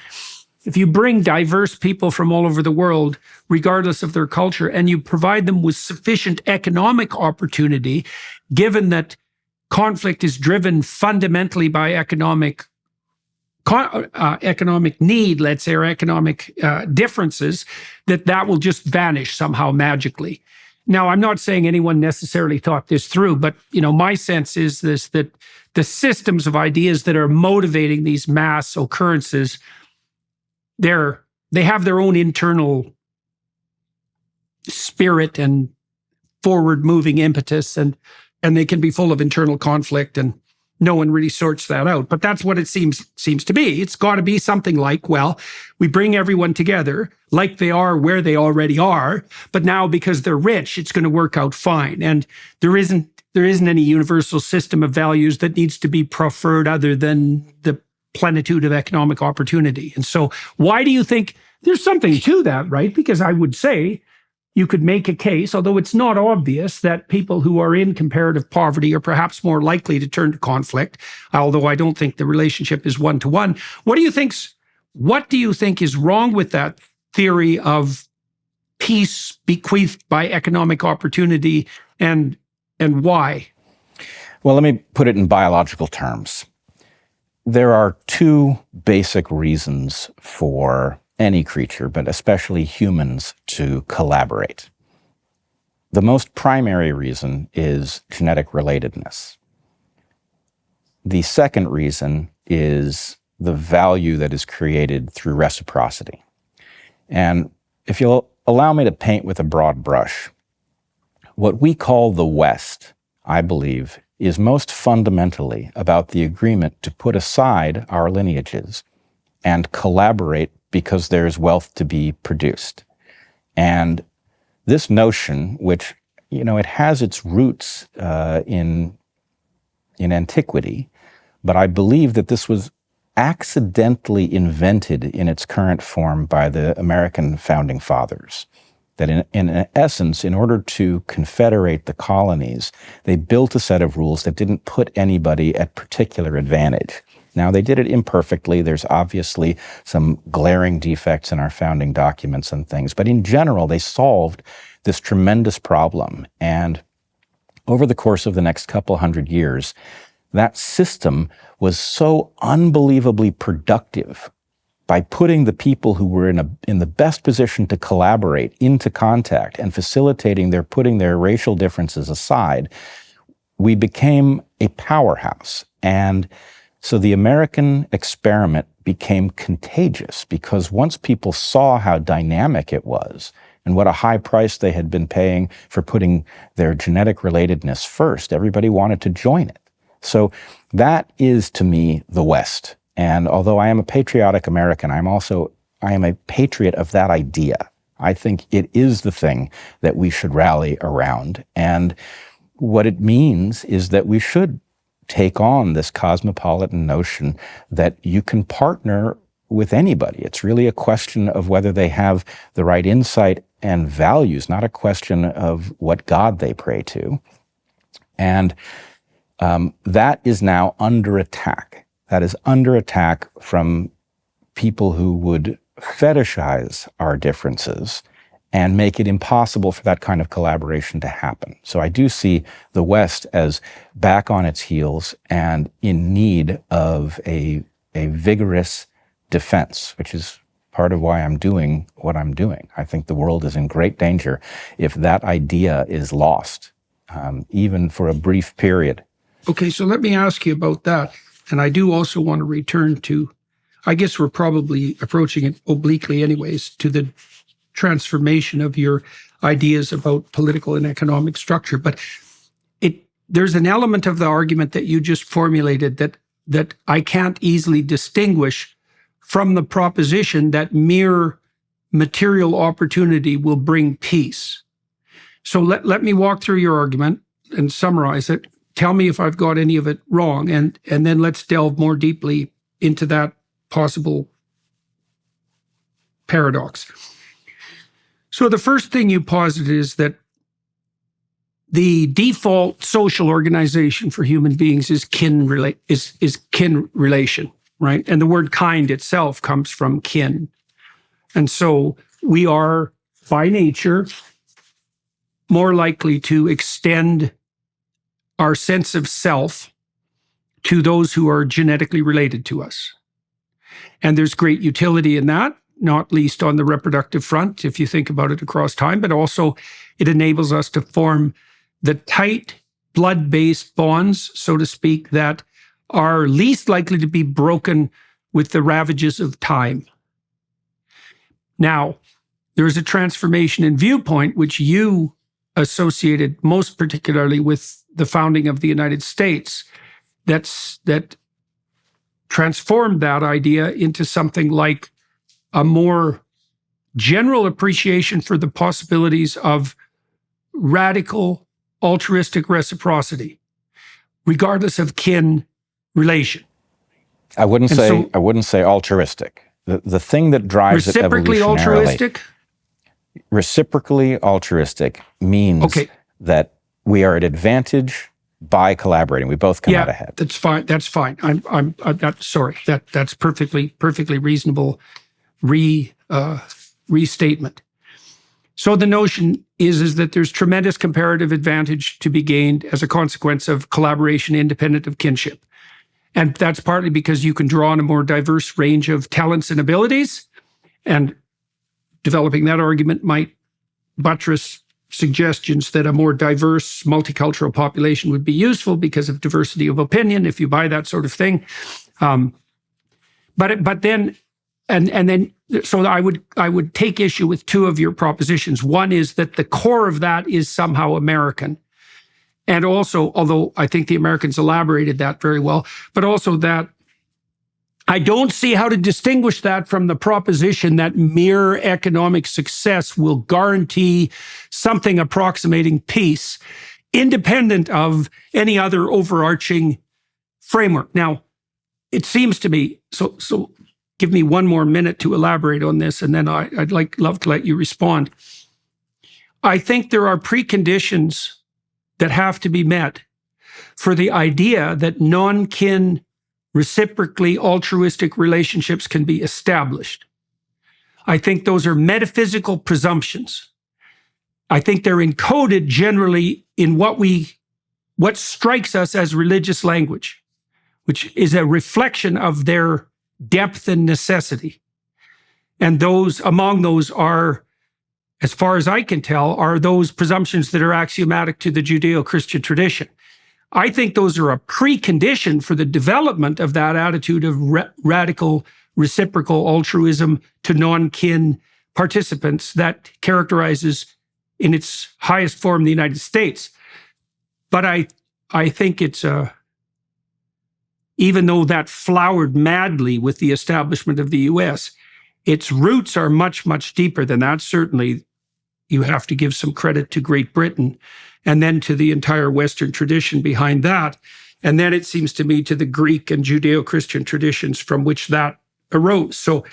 if you bring diverse people from all over the world, regardless of their culture, and you provide them with sufficient economic opportunity, given that conflict is driven fundamentally by economic need, let's say, or economic differences, that will just vanish somehow magically. Now, I'm not saying anyone necessarily thought this through, but my sense is that the systems of ideas that are motivating these mass occurrences, they have their own internal spirit and forward-moving impetus, and they can be full of internal conflict, and no one really sorts that out. But that's what it seems to be. It's got to be something like, well, we bring everyone together like they are where they already are, but now because they're rich, it's going to work out fine. And there isn't any universal system of values that needs to be preferred other than the plenitude of economic opportunity. And so why do you think there's something to that, right? Because I would say you could make a case, although it's not obvious, that people who are in comparative poverty are perhaps more likely to turn to conflict, although I don't think the relationship is one-to-one. What do you think is wrong with that theory of peace bequeathed by economic opportunity, and why? Well, let me put it in biological terms. There are two basic reasons for any creature, but especially humans, to collaborate. The most primary reason is genetic relatedness. The second reason is the value that is created through reciprocity. And if you'll allow me to paint with a broad brush, what we call the West, I believe, is most fundamentally about the agreement to put aside our lineages and collaborate because there's wealth to be produced. And this notion, which, it has its roots in antiquity, but I believe that this was accidentally invented in its current form by the American founding fathers. That in essence, in order to confederate the colonies, they built a set of rules that didn't put anybody at particular advantage. Now, they did it imperfectly. There's obviously some glaring defects in our founding documents and things, but in general, they solved this tremendous problem. And over the course of the next couple hundred years, that system was so unbelievably productive. By putting the people who were in the best position to collaborate into contact and facilitating putting their racial differences aside, we became a powerhouse. And so the American experiment became contagious because once people saw how dynamic it was and what a high price they had been paying for putting their genetic relatedness first, everybody wanted to join it. So that is, to me, the West. And although I am a patriotic American, I am a patriot of that idea. I think it is the thing that we should rally around. And what it means is that we should take on this cosmopolitan notion that you can partner with anybody. It's really a question of whether they have the right insight and values, not a question of what God they pray to. And that is now under attack. That is under attack from people who would fetishize our differences and make it impossible for that kind of collaboration to happen. So I do see the West as back on its heels and in need of a vigorous defense, which is part of why I'm doing what I'm doing. I think the world is in great danger if that idea is lost, even for a brief period. Okay, so let me ask you about that. And I do also want to return to, I guess we're probably approaching it obliquely anyways, to the transformation of your ideas about political and economic structure. But there's an element of the argument that you just formulated that I can't easily distinguish from the proposition that mere material opportunity will bring peace. So let me walk through your argument and summarize it. Tell me if I've got any of it wrong, and then let's delve more deeply into that possible paradox. So the first thing you posited is that the default social organization for human beings is kin relation, right? And the word kind itself comes from kin. And so we are, by nature, more likely to extend our sense of self to those who are genetically related to us. And there's great utility in that, not least on the reproductive front, if you think about it across time, but also it enables us to form the tight blood-based bonds, so to speak, that are least likely to be broken with the ravages of time. Now, there is a transformation in viewpoint, which you associated most particularly with the founding of the United States, that transformed that idea into something like a more general appreciation for the possibilities of radical altruistic reciprocity, regardless of kin relation. I wouldn't say altruistic. The thing that drives it reciprocally evolutionarily, altruistic? Reciprocally altruistic means that we are at advantage by collaborating. We both come out ahead. That's fine. That's fine. I'm sorry. That's perfectly reasonable restatement. So the notion is that there's tremendous comparative advantage to be gained as a consequence of collaboration independent of kinship. And that's partly because you can draw on a more diverse range of talents and abilities. And developing that argument might buttress suggestions that a more diverse multicultural population would be useful because of diversity of opinion, if you buy that sort of thing. But then I would take issue with two of your propositions. One is that the core of that is somehow American. And also, although I think the Americans elaborated that very well, but also that I don't see how to distinguish that from the proposition that mere economic success will guarantee something approximating peace, independent of any other overarching framework. Now, it seems to me, so give me one more minute to elaborate on this, and then I'd love to let you respond. I think there are preconditions that have to be met for the idea that non-kin, reciprocally altruistic relationships can be established. I think those are metaphysical presumptions. I think they're encoded generally in what strikes us as religious language, which is a reflection of their depth and necessity. And among those are, as far as I can tell, are those presumptions that are axiomatic to the Judeo-Christian tradition. I think those are a precondition for the development of that attitude of radical reciprocal altruism to non-kin participants that characterizes in its highest form the United States. But I think it's even though that flowered madly with the establishment of the US, its roots are much, much deeper than that. Certainly, you have to give some credit to Great Britain and then to the entire Western tradition behind that. And then it seems to me to the Greek and Judeo-Christian traditions from which that arose. So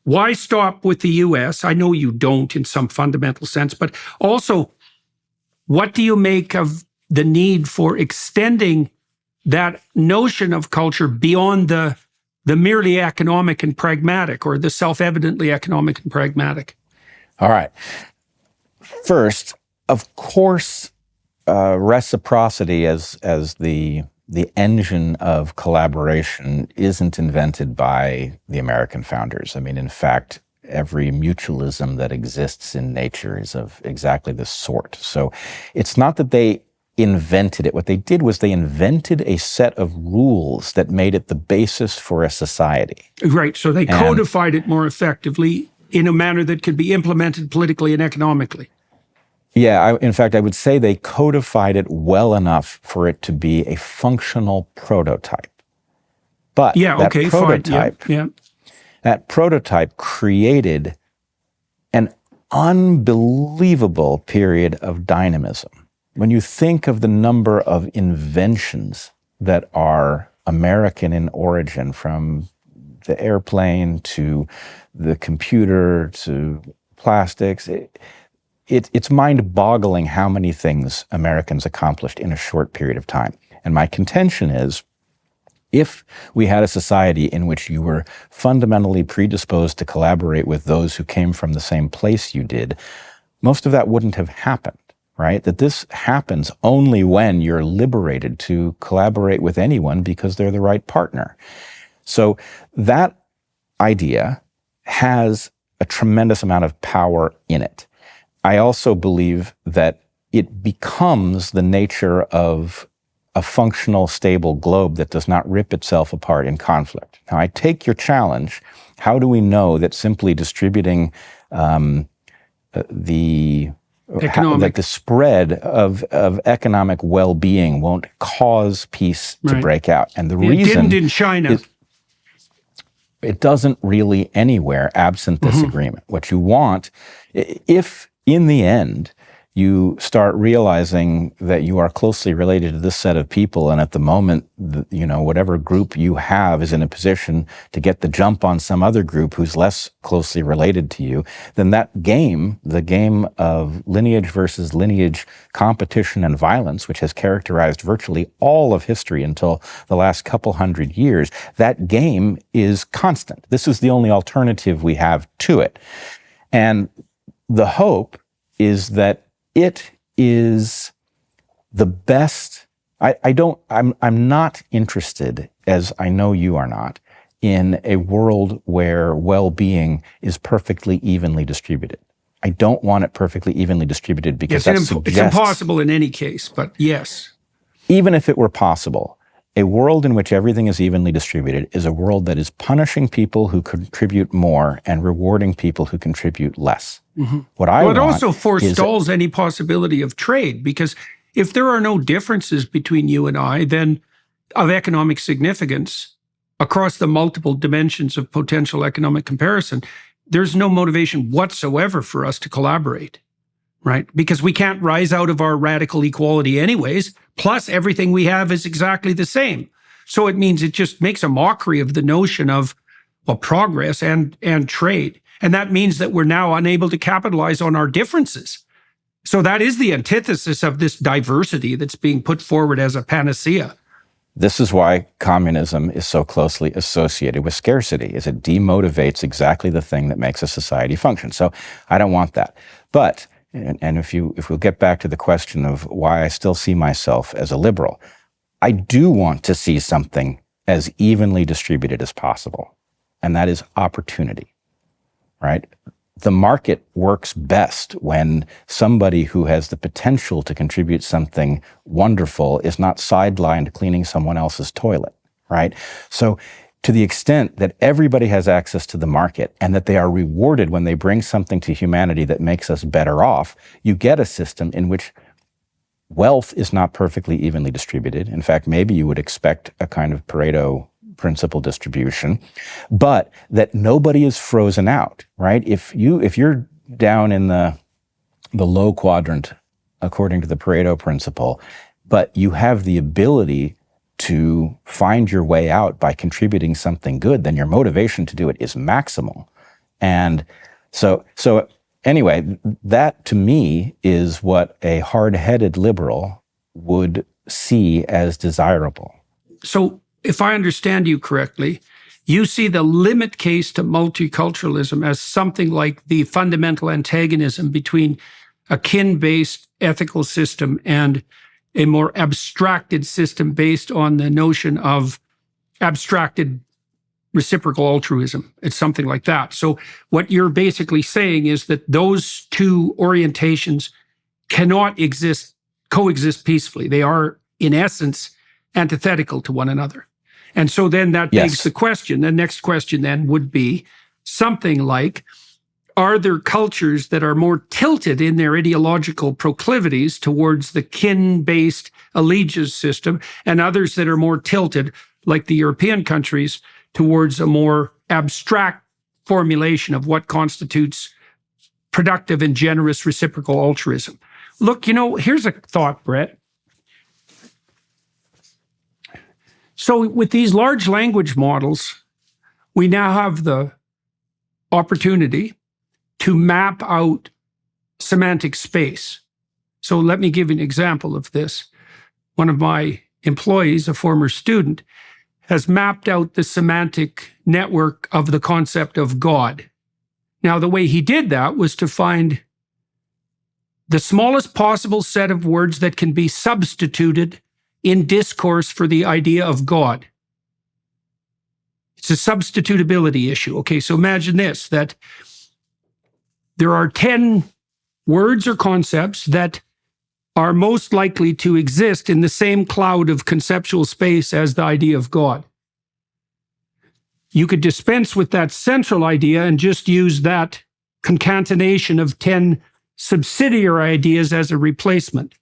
why stop with the US? I know you don't in some fundamental sense, but also, what do you make of the need for extending that notion of culture beyond the merely economic and pragmatic, or the self-evidently economic and pragmatic? All right. First, of course, reciprocity as the engine of collaboration isn't invented by the American founders. I mean, in fact, every mutualism that exists in nature is of exactly this sort. So it's not that they invented it. What they did was they invented a set of rules that made it the basis for a society. Right. So they codified it more effectively in a manner that could be implemented politically and economically. Yeah, in fact, I would say they codified it well enough for it to be a functional prototype. But that prototype created an unbelievable period of dynamism. When you think of the number of inventions that are American in origin, from the airplane to the computer to plastics, it's mind-boggling how many things Americans accomplished in a short period of time. And my contention is, if we had a society in which you were fundamentally predisposed to collaborate with those who came from the same place you did, most of that wouldn't have happened, right? That this happens only when you're liberated to collaborate with anyone because they're the right partner. So that idea has a tremendous amount of power in it. I also believe that it becomes the nature of a functional, stable globe that does not rip itself apart in conflict. Now, I take your challenge. How do we know that simply distributing the spread of economic well-being won't cause peace to break out? And the reason it didn't in China. It doesn't really anywhere absent this agreement. What you want, if in the end you start realizing that you are closely related to this set of people, and at the moment, whatever group you have is in a position to get the jump on some other group who's less closely related to you, then that game, the game of lineage versus lineage competition and violence, which has characterized virtually all of history until the last couple hundred years, that game is constant. This is the only alternative we have to it. And the hope is that it is the best. I'm not interested, as I know you are not, in a world where well-being is perfectly evenly distributed. I don't want it perfectly evenly distributed because it's impossible in any case, but yes. Even if it were possible, a world in which everything is evenly distributed is a world that is punishing people who contribute more and rewarding people who contribute less. Mm-hmm. It also forestalls any possibility of trade, because if there are no differences between you and I, then of economic significance across the multiple dimensions of potential economic comparison, there's no motivation whatsoever for us to collaborate, right? Because we can't rise out of our radical equality anyways, plus everything we have is exactly the same. So it means it just makes a mockery of the notion of progress and trade. And that means that we're now unable to capitalize on our differences. So that is the antithesis of this diversity that's being put forward as a panacea. This is why communism is so closely associated with scarcity, is it demotivates exactly the thing that makes a society function. So I don't want that. But, and if we'll get back to the question of why I still see myself as a liberal, I do want to see something as evenly distributed as possible. And that is opportunity. Right? The market works best when somebody who has the potential to contribute something wonderful is not sidelined cleaning someone else's toilet, right? So to the extent that everybody has access to the market and that they are rewarded when they bring something to humanity that makes us better off, you get a system in which wealth is not perfectly evenly distributed. In fact, maybe you would expect a kind of Pareto principle distribution, but that nobody is frozen out, right? If you're down in the low quadrant, according to the Pareto principle, but you have the ability to find your way out by contributing something good, then your motivation to do it is maximal. And so anyway, that to me is what a hard-headed liberal would see as desirable. So if I understand you correctly, you see the limit case to multiculturalism as something like the fundamental antagonism between a kin-based ethical system and a more abstracted system based on the notion of abstracted reciprocal altruism. It's something like that. So what you're basically saying is that those two orientations cannot coexist peacefully. They are, in essence, antithetical to one another. And so then that begs the question. The next question then would be something like, are there cultures that are more tilted in their ideological proclivities towards the kin-based allegiance system, and others that are more tilted, like the European countries, towards a more abstract formulation of what constitutes productive and generous reciprocal altruism? Look, here's a thought, Bret. So with these large language models, we now have the opportunity to map out semantic space. So let me give you an example of this. One of my employees, a former student, has mapped out the semantic network of the concept of God. Now, the way he did that was to find the smallest possible set of words that can be substituted in discourse for the idea of God. It's a substitutability issue. Okay, so imagine this, that there are 10 words or concepts that are most likely to exist in the same cloud of conceptual space as the idea of God. You could dispense with that central idea and just use that concatenation of 10 subsidiary ideas as a replacement.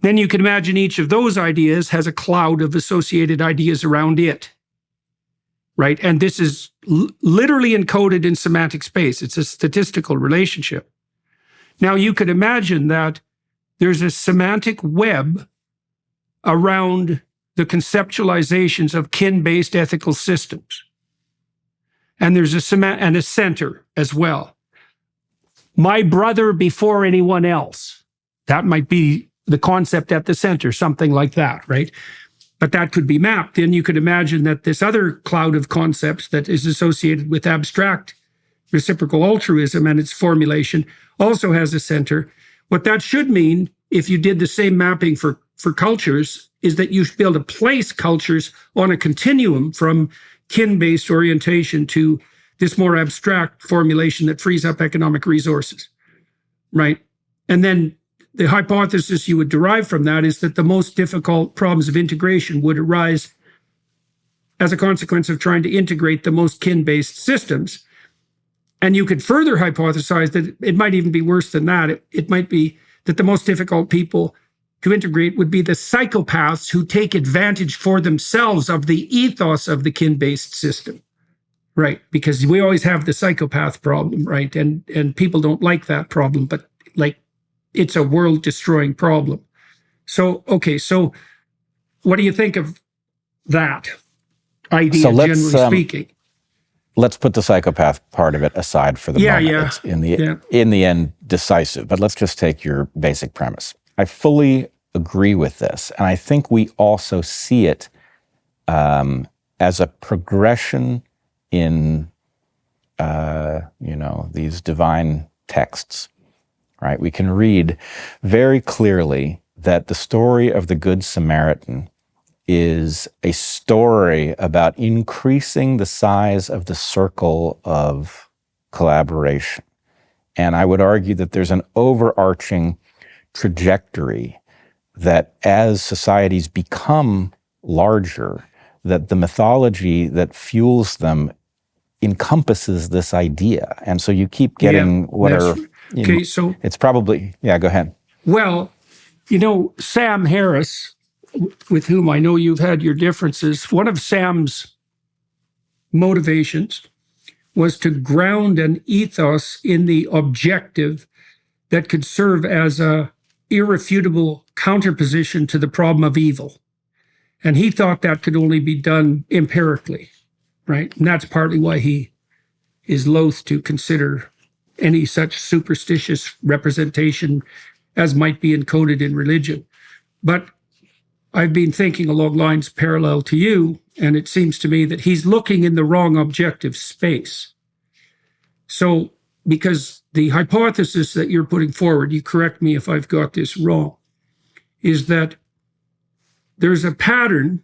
Then you can imagine each of those ideas has a cloud of associated ideas around it, right? And this is literally encoded in semantic space. It's a statistical relationship. Now, you could imagine that there's a semantic web around the conceptualizations of kin-based ethical systems. And there's a center as well. My brother before anyone else. That might be the concept at the center, something like that, right? But that could be mapped. Then you could imagine that this other cloud of concepts that is associated with abstract reciprocal altruism and its formulation also has a center. What that should mean, if you did the same mapping for cultures, is that you should be able to place cultures on a continuum from kin-based orientation to this more abstract formulation that frees up economic resources, right? And then the hypothesis you would derive from that is that the most difficult problems of integration would arise as a consequence of trying to integrate the most kin-based systems. And you could further hypothesize that it might even be worse than that. It might be that the most difficult people to integrate would be the psychopaths who take advantage for themselves of the ethos of the kin-based system, right? Because we always have the psychopath problem, right? And people don't like that problem, but like it's a world-destroying problem. So, okay, so what do you think of that idea, generally speaking? Let's put the psychopath part of it aside for the moment. Yeah. It's in the end decisive, but let's just take your basic premise. I fully agree with this, and I think we also see it as a progression in these divine texts, right? We can read very clearly that the story of the Good Samaritan is a story about increasing the size of the circle of collaboration. And I would argue that there's an overarching trajectory that as societies become larger, that the mythology that fuels them encompasses this idea. And so you keep getting so it's probably, go ahead. Well, Sam Harris, with whom I know you've had your differences, one of Sam's motivations was to ground an ethos in the objective that could serve as a irrefutable counterposition to the problem of evil. And he thought that could only be done empirically, right? And that's partly why he is loath to consider any such superstitious representation as might be encoded in religion. But I've been thinking along lines parallel to you, and it seems to me that he's looking in the wrong objective space. So, because the hypothesis that you're putting forward, you correct me if I've got this wrong, is that there's a pattern,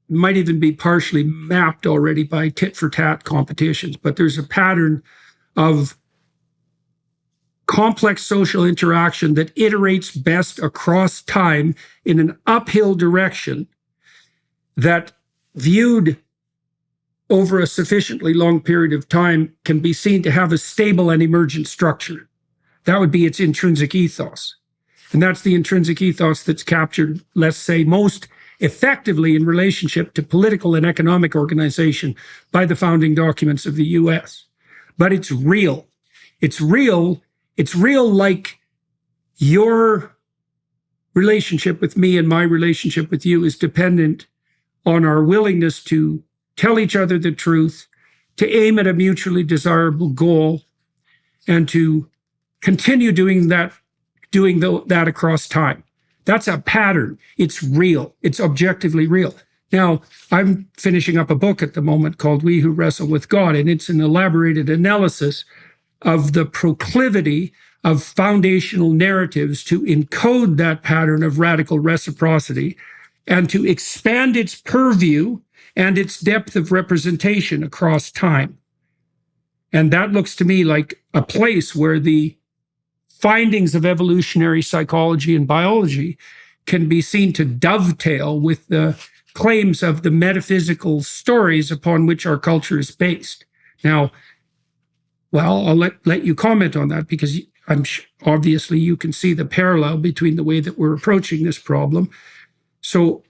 might even be partially mapped already by tit-for-tat competitions, but there's a pattern of complex social interaction that iterates best across time in an uphill direction that, viewed over a sufficiently long period of time, can be seen to have a stable and emergent structure. That would be its intrinsic ethos. And that's the intrinsic ethos that's captured, let's say, most effectively in relationship to political and economic organization by the founding documents of the US. But it's real. It's real. It's real like your relationship with me and my relationship with you is dependent on our willingness to tell each other the truth, to aim at a mutually desirable goal, and to continue doing that across time. That's a pattern. It's real. It's objectively real. Now, I'm finishing up a book at the moment called We Who Wrestle with God, and it's an elaborated analysis of the proclivity of foundational narratives to encode that pattern of radical reciprocity and to expand its purview and its depth of representation across time. And that looks to me like a place where the findings of evolutionary psychology and biology can be seen to dovetail with the claims of the metaphysical stories upon which our culture is based. Now, well, I'll let you comment on that, because obviously you can see the parallel between the way that we're approaching this problem. So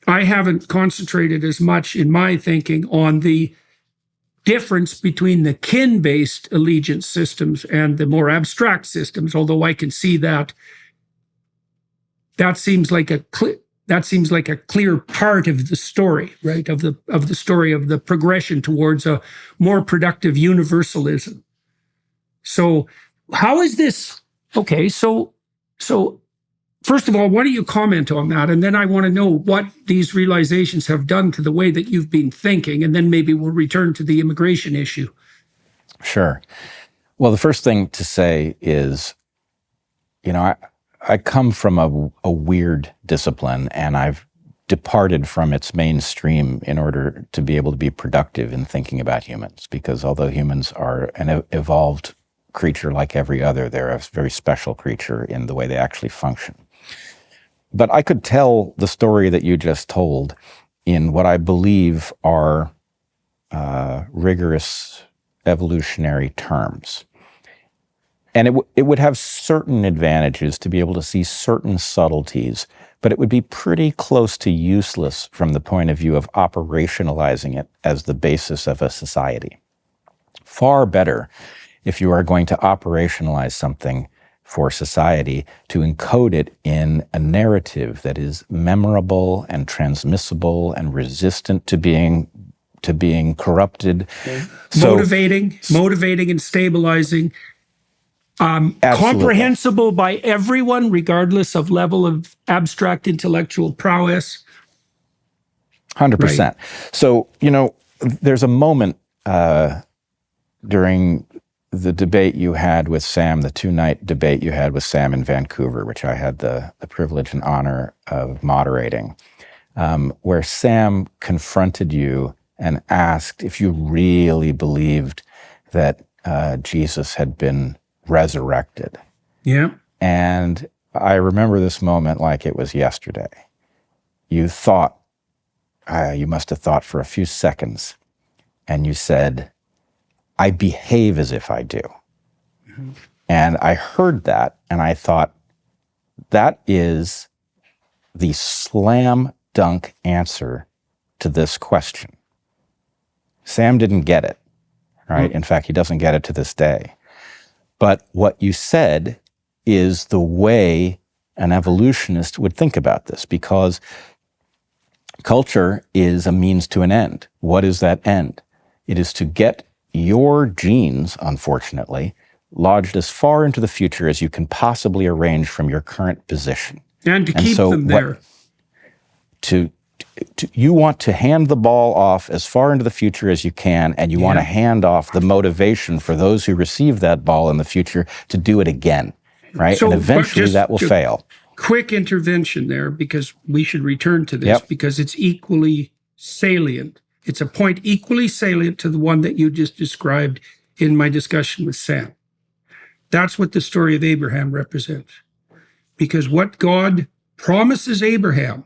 I haven't concentrated as much in my thinking on the difference between the kin-based allegiance systems and the more abstract systems, although I can see that seems like a clear part of the story, right? Of the story of the progression towards a more productive universalism. So how is this? Okay, so first of all, why don't you comment on that? And then I want to know what these realizations have done to the way that you've been thinking, and then maybe we'll return to the immigration issue. Sure. Well, the first thing to say is, I come from a weird discipline, and I've departed from its mainstream in order to be able to be productive in thinking about humans, because although humans are an evolved creature like every other, they're a very special creature in the way they actually function. But I could tell the story that you just told in what I believe are rigorous evolutionary terms. And it would have certain advantages to be able to see certain subtleties, but it would be pretty close to useless from the point of view of operationalizing it as the basis of a society. Far better, if you are going to operationalize something for society, to encode it in a narrative that is memorable and transmissible and resistant to being corrupted. Okay. Motivating and stabilizing. Comprehensible by everyone, regardless of level of abstract intellectual prowess. 100%. Right. So, there's a moment during the debate you had with Sam, the 2-night debate you had with Sam in Vancouver, which I had the privilege and honor of moderating, where Sam confronted you and asked if you really believed that Jesus had been resurrected. Yeah. And I remember this moment like it was yesterday. You thought, you must have thought for a few seconds, and you said, I behave as if I do. Mm-hmm. And I heard that, and I thought, that is the slam dunk answer to this question. Sam didn't get it, right? Mm-hmm. In fact, he doesn't get it to this day. But what you said is the way an evolutionist would think about this, because culture is a means to an end. What is that end? It is to get your genes, unfortunately, lodged as far into the future as you can possibly arrange from your current position. And to keep them there. You want to hand the ball off as far into the future as you can, and you want to hand off the motivation for those who receive that ball in the future to do it again, right? So, and eventually that will fail. Quick intervention there, because we should return to this, because it's equally salient. It's a point equally salient to the one that you just described in my discussion with Sam. That's what the story of Abraham represents. Because what God promises Abraham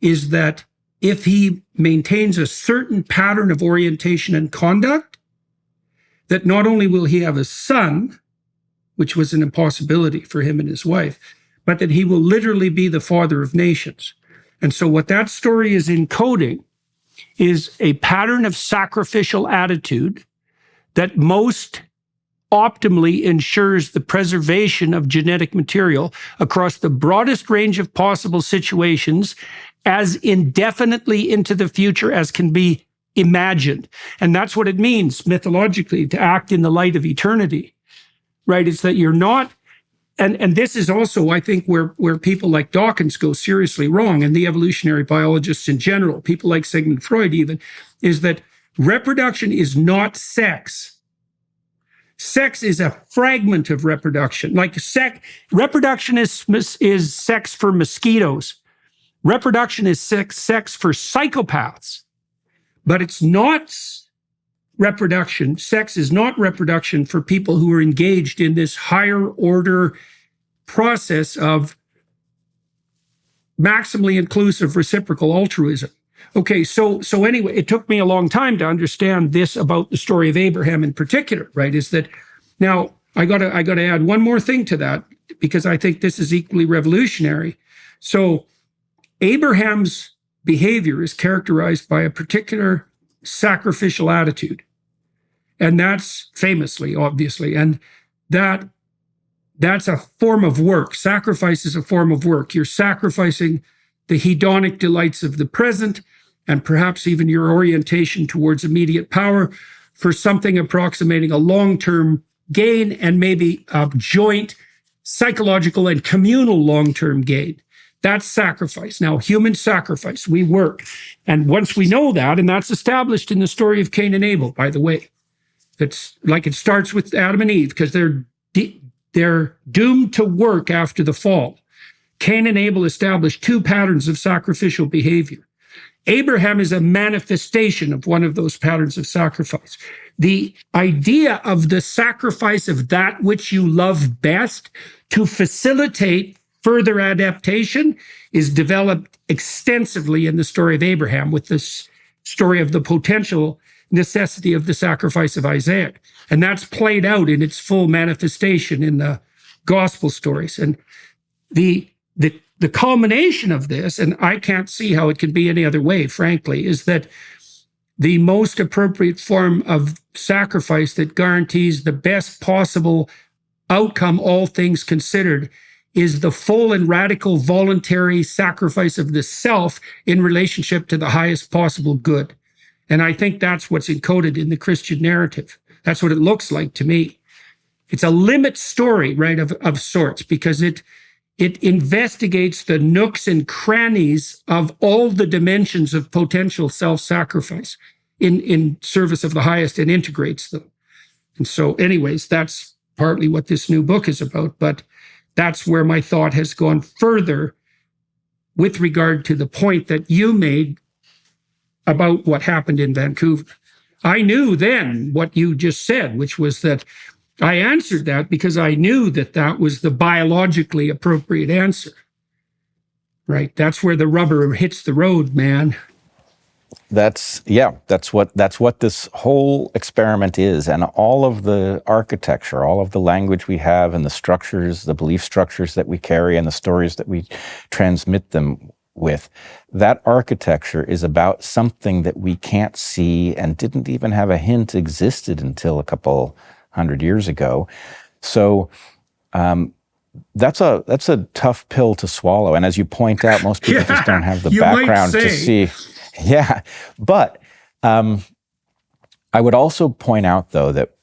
is that if he maintains a certain pattern of orientation and conduct, that not only will he have a son, which was an impossibility for him and his wife, but that he will literally be the father of nations. And so what that story is encoding is a pattern of sacrificial attitude that most optimally ensures the preservation of genetic material across the broadest range of possible situations as indefinitely into the future as can be imagined. And that's what it means mythologically to act in the light of eternity, right? It's that you're not, and this is also, I think, where people like Dawkins go seriously wrong, and the evolutionary biologists in general, people like Sigmund Freud even, is that reproduction is not sex. Sex is a fragment of reproduction. Like reproduction is sex for mosquitoes. Reproduction is sex for psychopaths. But it's not reproduction. Sex is not reproduction for people who are engaged in this higher order process of maximally inclusive reciprocal altruism. Okay, so anyway, it took me a long time to understand this about the story of Abraham in particular, right? Is that now I gotta add one more thing to that, because I think this is equally revolutionary. So Abraham's behavior is characterized by a particular sacrificial attitude. And that's famously, obviously, and that's a form of work. Sacrifice is a form of work. You're sacrificing the hedonic delights of the present and perhaps even your orientation towards immediate power for something approximating a long-term gain and maybe a joint psychological and communal long-term gain. That's sacrifice. Now, human sacrifice, we work. And once we know that, and that's established in the story of Cain and Abel, by the way, it's like it starts with Adam and Eve because they're doomed to work after the fall. Cain and Abel established two patterns of sacrificial behavior. Abraham is a manifestation of one of those patterns of sacrifice. The idea of the sacrifice of that which you love best to facilitate further adaptation is developed extensively in the story of Abraham with this story of the potential necessity of the sacrifice of Isaac. And that's played out in its full manifestation in the gospel stories. And the culmination of this, and I can't see how it can be any other way, frankly, is that the most appropriate form of sacrifice that guarantees the best possible outcome, all things considered, is the full and radical voluntary sacrifice of the self in relationship to the highest possible good. And I think that's what's encoded in the Christian narrative. That's what it looks like to me. It's a limit story, right, of sorts, because it investigates the nooks and crannies of all the dimensions of potential self-sacrifice in service of the highest and integrates them. And so anyways, that's partly what this new book is about, but that's where my thought has gone further with regard to the point that you made about what happened in Vancouver. I knew then what you just said, which was that I answered that because I knew that that was the biologically appropriate answer, right? That's where the rubber hits the road, man. That's what this whole experiment is. And all of the architecture, all of the language we have and the structures, the belief structures that we carry and the stories that we transmit them with, that architecture is about something that we can't see and didn't even have a hint existed until a couple 100 years ago. So that's a tough pill to swallow. And as you point out, most people just don't have the background to see. Yeah. But I would also point out, though, that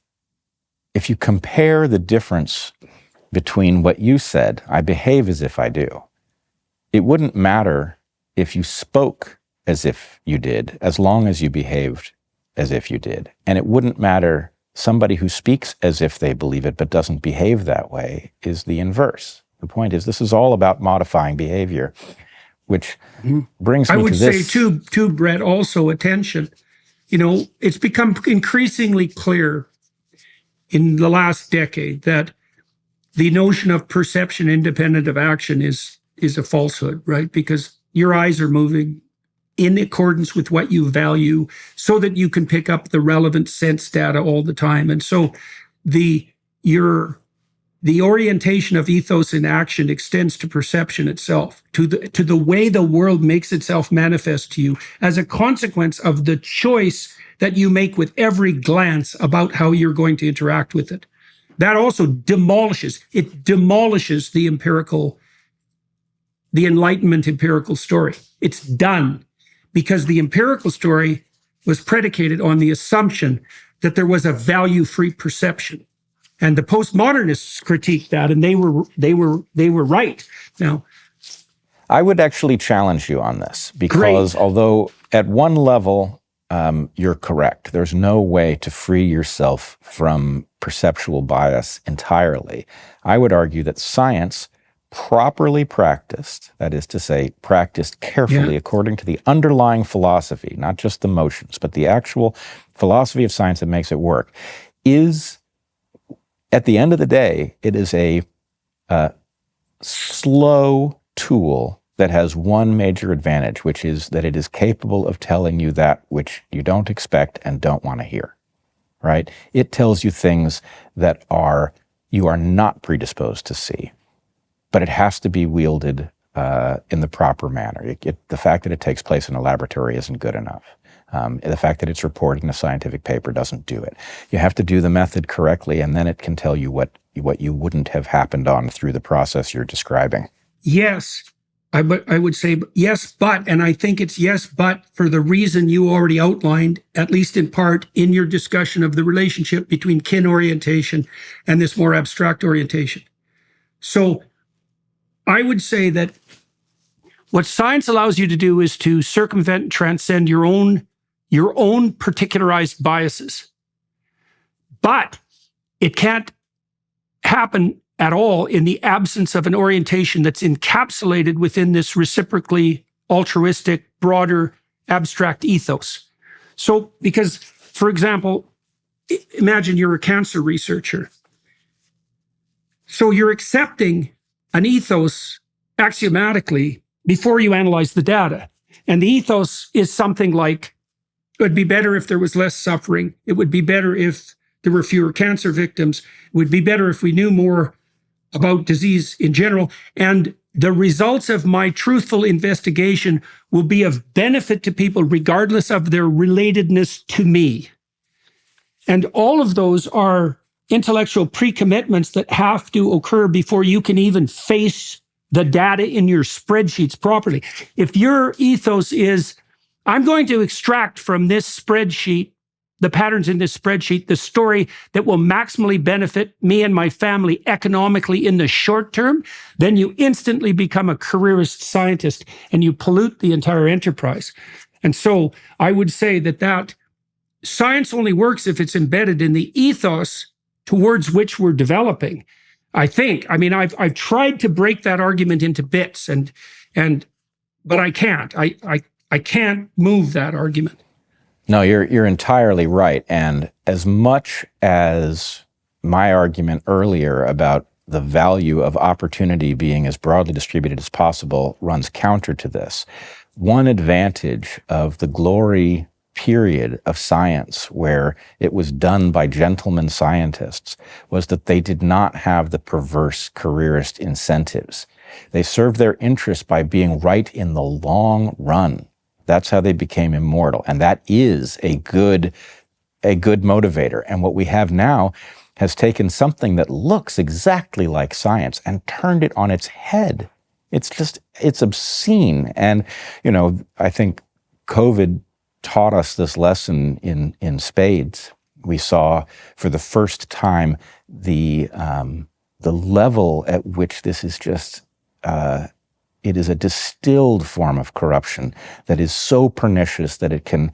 if you compare the difference between what you said, I behave as if I do, it wouldn't matter if you spoke as if you did, as long as you behaved as if you did. And it wouldn't matter. Somebody who speaks as if they believe it but doesn't behave that way is the inverse. The point is, this is all about modifying behavior, which brings me to this. I would say, too, Bret, also attention. You know, it's become increasingly clear in the last decade that the notion of perception independent of action is a falsehood, right? Because your eyes are moving in accordance with what you value so that you can pick up the relevant sense data all the time. And so the orientation of ethos in action extends to perception itself, to the way the world makes itself manifest to you as a consequence of the choice that you make with every glance about how you're going to interact with it. That also demolishes the Enlightenment empirical story. It's done. Because the empirical story was predicated on the assumption that there was a value-free perception. And the postmodernists critiqued that, and they were right. Now, I would actually challenge you on this, because although at one level you're correct, there's no way to free yourself from perceptual bias entirely. I would argue that science, properly practiced, that is to say, practiced carefully according to the underlying philosophy, not just the motions, but the actual philosophy of science that makes it work, is, at the end of the day, it is a slow tool that has one major advantage, which is that it is capable of telling you that which you don't expect and don't want to hear, right? It tells you things that you are not predisposed to see. But it has to be wielded in the proper manner. The fact that it takes place in a laboratory isn't good enough. The fact that it's reported in a scientific paper doesn't do it. You have to do the method correctly, and then it can tell you what you wouldn't have happened on through the process you're describing. Yes, I would say yes, but, and I think it's yes, but for the reason you already outlined, at least in part, in your discussion of the relationship between kin orientation and this more abstract orientation. So I would say that what science allows you to do is to circumvent and transcend your own particularized biases. But it can't happen at all in the absence of an orientation that's encapsulated within this reciprocally altruistic, broader, abstract ethos. So, because, for example, imagine you're a cancer researcher. So you're accepting an ethos axiomatically before you analyze the data. And the ethos is something like, it would be better if there was less suffering. It would be better if there were fewer cancer victims. It would be better if we knew more about disease in general. And the results of my truthful investigation will be of benefit to people regardless of their relatedness to me. And all of those are intellectual pre-commitments that have to occur before you can even face the data in your spreadsheets properly. If your ethos is, I'm going to extract from this spreadsheet, the patterns in this spreadsheet, the story that will maximally benefit me and my family economically in the short term, then you instantly become a careerist scientist and you pollute the entire enterprise. And so I would say that science only works if it's embedded in the ethos towards which we're developing. I've tried to break that argument into bits, but I can't. I can't move that argument. No, you're entirely right. And as much as my argument earlier about the value of opportunity being as broadly distributed as possible runs counter to this, one advantage of the glory period of science where it was done by gentlemen scientists was that they did not have the perverse careerist incentives. They served their interests by being right in the long run. That's how they became immortal. And that is a good motivator. And what we have now has taken something that looks exactly like science and turned it on its head. It's obscene. And, I think COVID taught us this lesson in spades. We saw for the first time the level at which this is just, it is a distilled form of corruption that is so pernicious that it can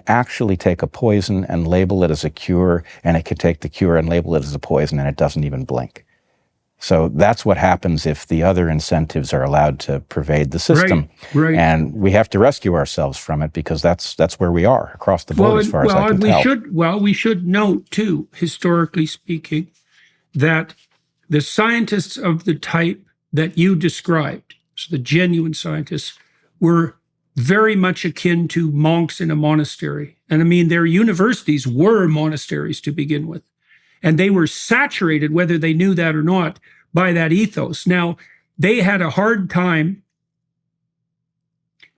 actually take a poison and label it as a cure, and it can take the cure and label it as a poison, and it doesn't even blink. So that's what happens if the other incentives are allowed to pervade the system. Right. And we have to rescue ourselves from it because that's where we are across the board as far as I can tell. We should note too, historically speaking, that the scientists of the type that you described, so the genuine scientists, were very much akin to monks in a monastery. And their universities were monasteries to begin with. And they were saturated, whether they knew that or not, by that ethos. Now, they had a hard time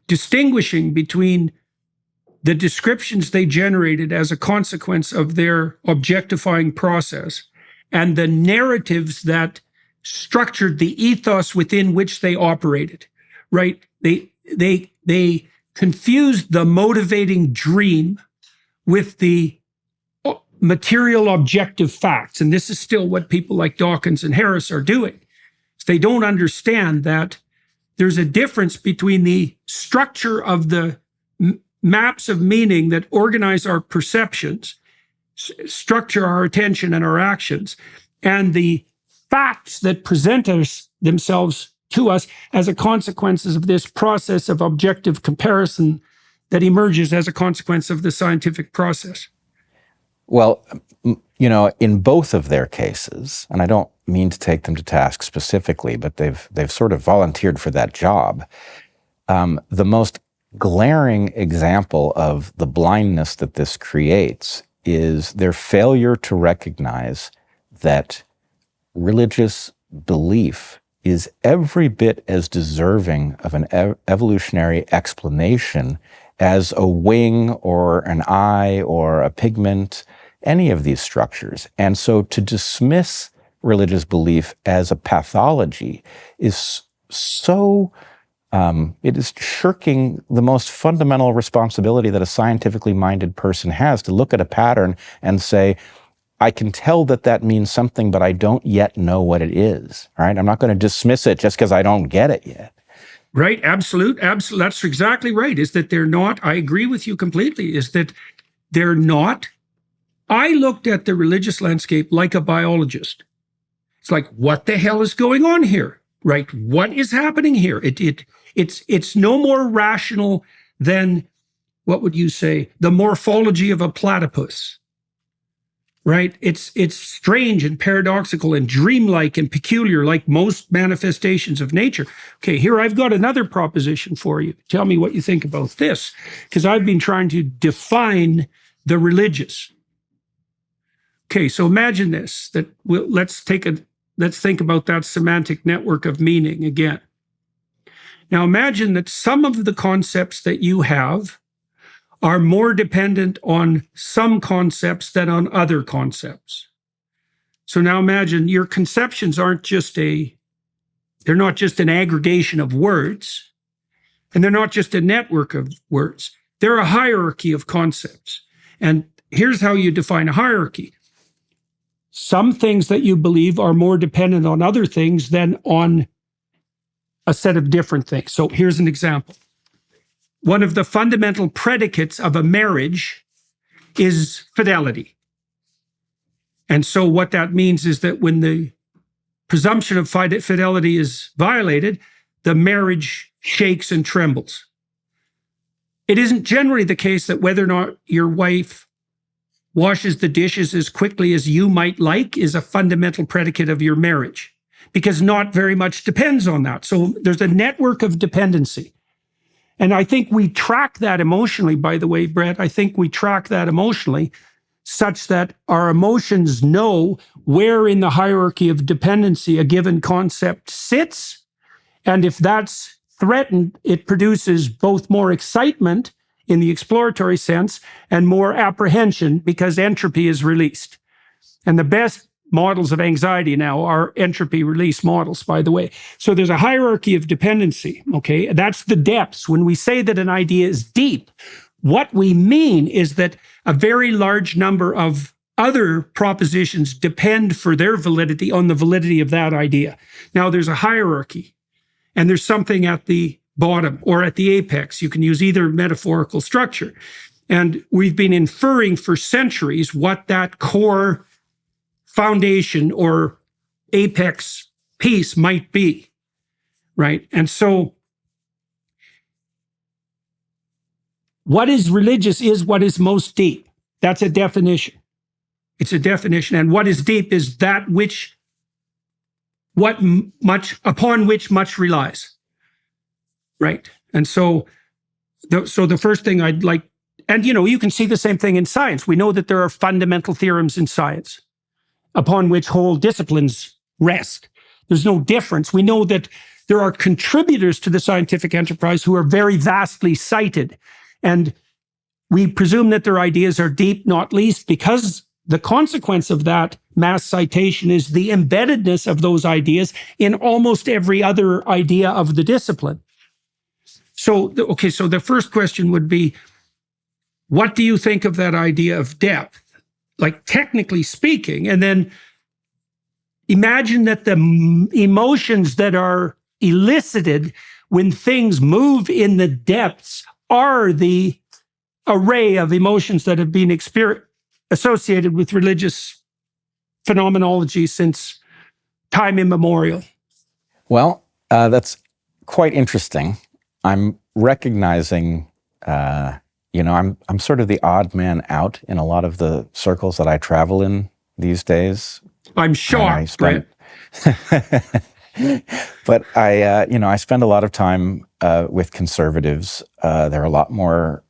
distinguishing between the descriptions they generated as a consequence of their objectifying process and the narratives that structured the ethos within which they operated, right? They confused the motivating dream with the material objective facts. And this is still what people like Dawkins and Harris are doing. They don't understand that there's a difference between the structure of the maps of meaning that organize our perceptions, structure our attention and our actions, and the facts that present themselves to us as a consequence of this process of objective comparison that emerges as a consequence of the scientific process. Well, in both of their cases, and I don't mean to take them to task specifically, but they've sort of volunteered for that job. The most glaring example of the blindness that this creates is their failure to recognize that religious belief is every bit as deserving of an evolutionary explanation as a wing or an eye or a pigment, any of these structures. And so to dismiss religious belief as a pathology is so, it is shirking the most fundamental responsibility that a scientifically minded person has, to look at a pattern and say, I can tell that that means something, but I don't yet know what it is, right? I'm not going to dismiss it just because I don't get it yet. Right, absolute. That's exactly right, is that they're not, I agree with you completely, is that they're not. I looked at the religious landscape like a biologist. It's like, what the hell is going on here, right? What is happening here? It's no more rational than, what would you say, the morphology of a platypus, right? It's strange and paradoxical and dreamlike and peculiar, like most manifestations of nature. Okay, here I've got another proposition for you. Tell me what you think about this, because I've been trying to define the religious. Okay, so imagine this, that let's think about that semantic network of meaning again. Now imagine that some of the concepts that you have are more dependent on some concepts than on other concepts. So now imagine your conceptions they're not just an aggregation of words, and they're not just a network of words. They're a hierarchy of concepts. And here's how you define a hierarchy. Some things that you believe are more dependent on other things than on a set of different things. So here's an example. One of the fundamental predicates of a marriage is fidelity. And so what that means is that when the presumption of fidelity is violated, the marriage shakes and trembles. It isn't generally the case that whether or not your wife washes the dishes as quickly as you might like is a fundamental predicate of your marriage, because not very much depends on that. So there's a network of dependency. And I think we track that emotionally, by the way, Bret. I think we track that emotionally such that our emotions know where in the hierarchy of dependency a given concept sits. And if that's threatened, it produces both more excitement in the exploratory sense and more apprehension because entropy is released. And the best models of anxiety now are entropy release models, by the way. So there's a hierarchy of dependency, okay? That's the depths. When we say that an idea is deep, what we mean is that a very large number of other propositions depend for their validity on the validity of that idea. Now, there's a hierarchy, and there's something at the bottom or at the apex. You can use either metaphorical structure. And we've been inferring for centuries what that core foundation or apex piece might be, right? And so what is religious is what is most deep. That's a definition. It's a definition. And what is deep is that upon which much relies, right? And so the first thing I'd like, and you can see the same thing in science. We know that there are fundamental theorems in science upon which whole disciplines rest. There's no difference. We know that there are contributors to the scientific enterprise who are very vastly cited. And we presume that their ideas are deep, not least because the consequence of that mass citation is the embeddedness of those ideas in almost every other idea of the discipline. So the first question would be, what do you think of that idea of depth? Like technically speaking, and then imagine that the emotions that are elicited when things move in the depths are the array of emotions that have been associated with religious phenomenology since time immemorial. Well, that's quite interesting. I'm recognizing I'm sort of the odd man out in a lot of the circles that I travel in these days. I'm shocked, Bret. But I spend a lot of time with conservatives. There are a lot more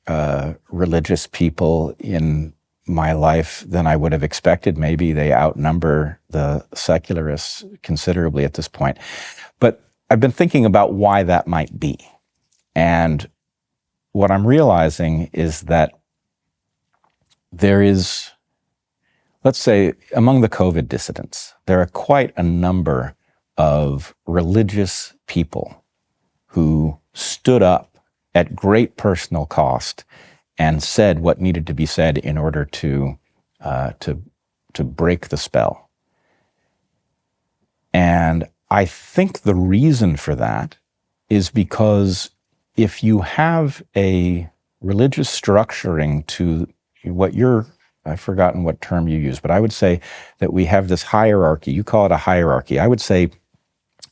religious people in my life than I would have expected. Maybe they outnumber the secularists considerably at this point. But I've been thinking about why that might be. And what I'm realizing is that there is, let's say, among the COVID dissidents, there are quite a number of religious people who stood up at great personal cost and said what needed to be said in order to break the spell. And I think the reason for that is because if you have a religious structuring to what I've forgotten what term you use, but I would say that we have this hierarchy. You call it a hierarchy. I would say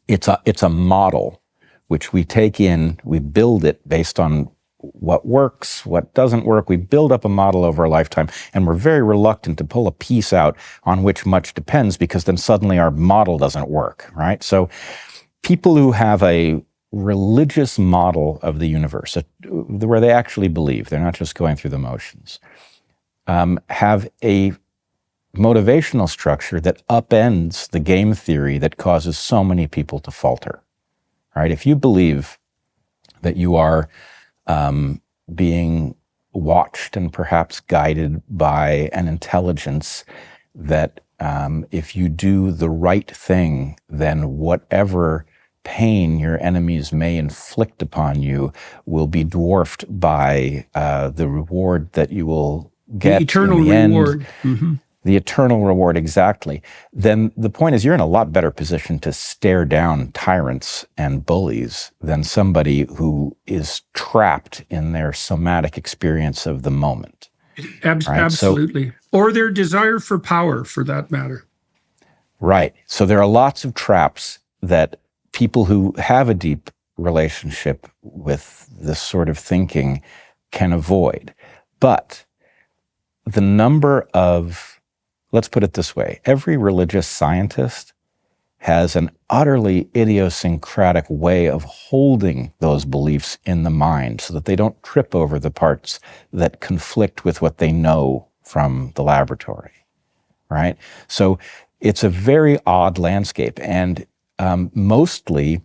it's a model which we take in, we build it based on what works, what doesn't work. We build up a model over a lifetime, and we're very reluctant to pull a piece out on which much depends, because then suddenly our model doesn't work, right? So people who have a religious model of the universe, where they actually believe, they're not just going through the motions, have a motivational structure that upends the game theory that causes so many people to falter, right? If you believe that you are being watched and perhaps guided by an intelligence that if you do the right thing, then whatever pain your enemies may inflict upon you will be dwarfed by the reward that you will get. The eternal in the reward. End. Mm-hmm. The eternal reward, exactly. Then the point is, you're in a lot better position to stare down tyrants and bullies than somebody who is trapped in their somatic experience of the moment. Right? Absolutely. Or their desire for power, for that matter. Right. So there are lots of traps that people who have a deep relationship with this sort of thinking can avoid. But the number of, let's put it this way, every religious scientist has an utterly idiosyncratic way of holding those beliefs in the mind so that they don't trip over the parts that conflict with what they know from the laboratory, right? So it's a very odd landscape. And mostly,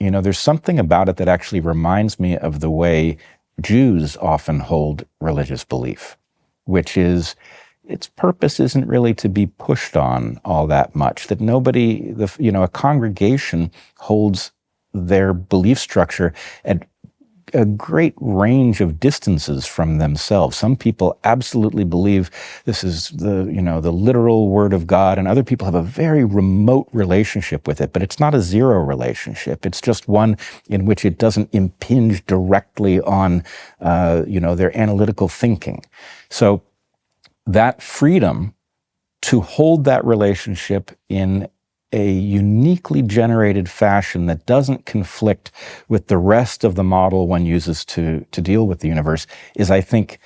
there's something about it that actually reminds me of the way Jews often hold religious belief, which is its purpose isn't really to be pushed on all that much, that nobody, a congregation holds their belief structure at a great range of distances from themselves. Some people absolutely believe this is the literal word of God, and other people have a very remote relationship with it, but it's not a zero relationship. It's just one in which it doesn't impinge directly on, their analytical thinking. So that freedom to hold that relationship in a uniquely generated fashion that doesn't conflict with the rest of the model one uses to deal with the universe is, I think,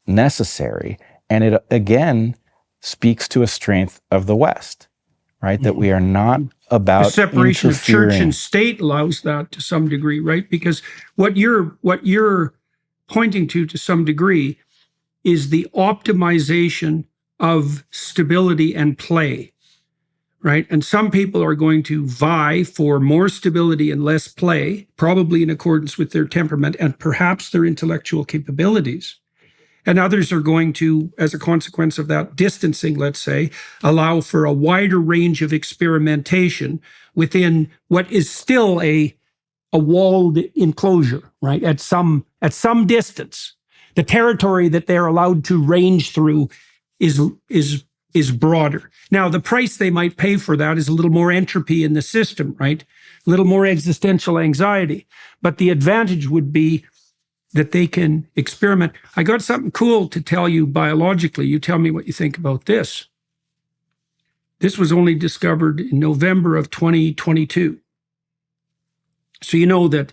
necessary. And it, again, speaks to a strength of the West, right? That we are not about the separation of church and interfering. state allows that to some degree, right? Because what you're pointing to some degree is the optimization of stability and play, right? And some people are going to vie for more stability and less play, probably in accordance with their temperament and perhaps their intellectual capabilities. And others are going to, as a consequence of that distancing, let's say, allow for a wider range of experimentation within what is still a walled enclosure, right? At some distance. The territory that they're allowed to range through is broader. Now, the price they might pay for that is a little more entropy in the system, right? A little more existential anxiety. But the advantage would be that they can experiment. I got something cool to tell you biologically. You tell me what you think about this. This was only discovered in November of 2022. So you know that,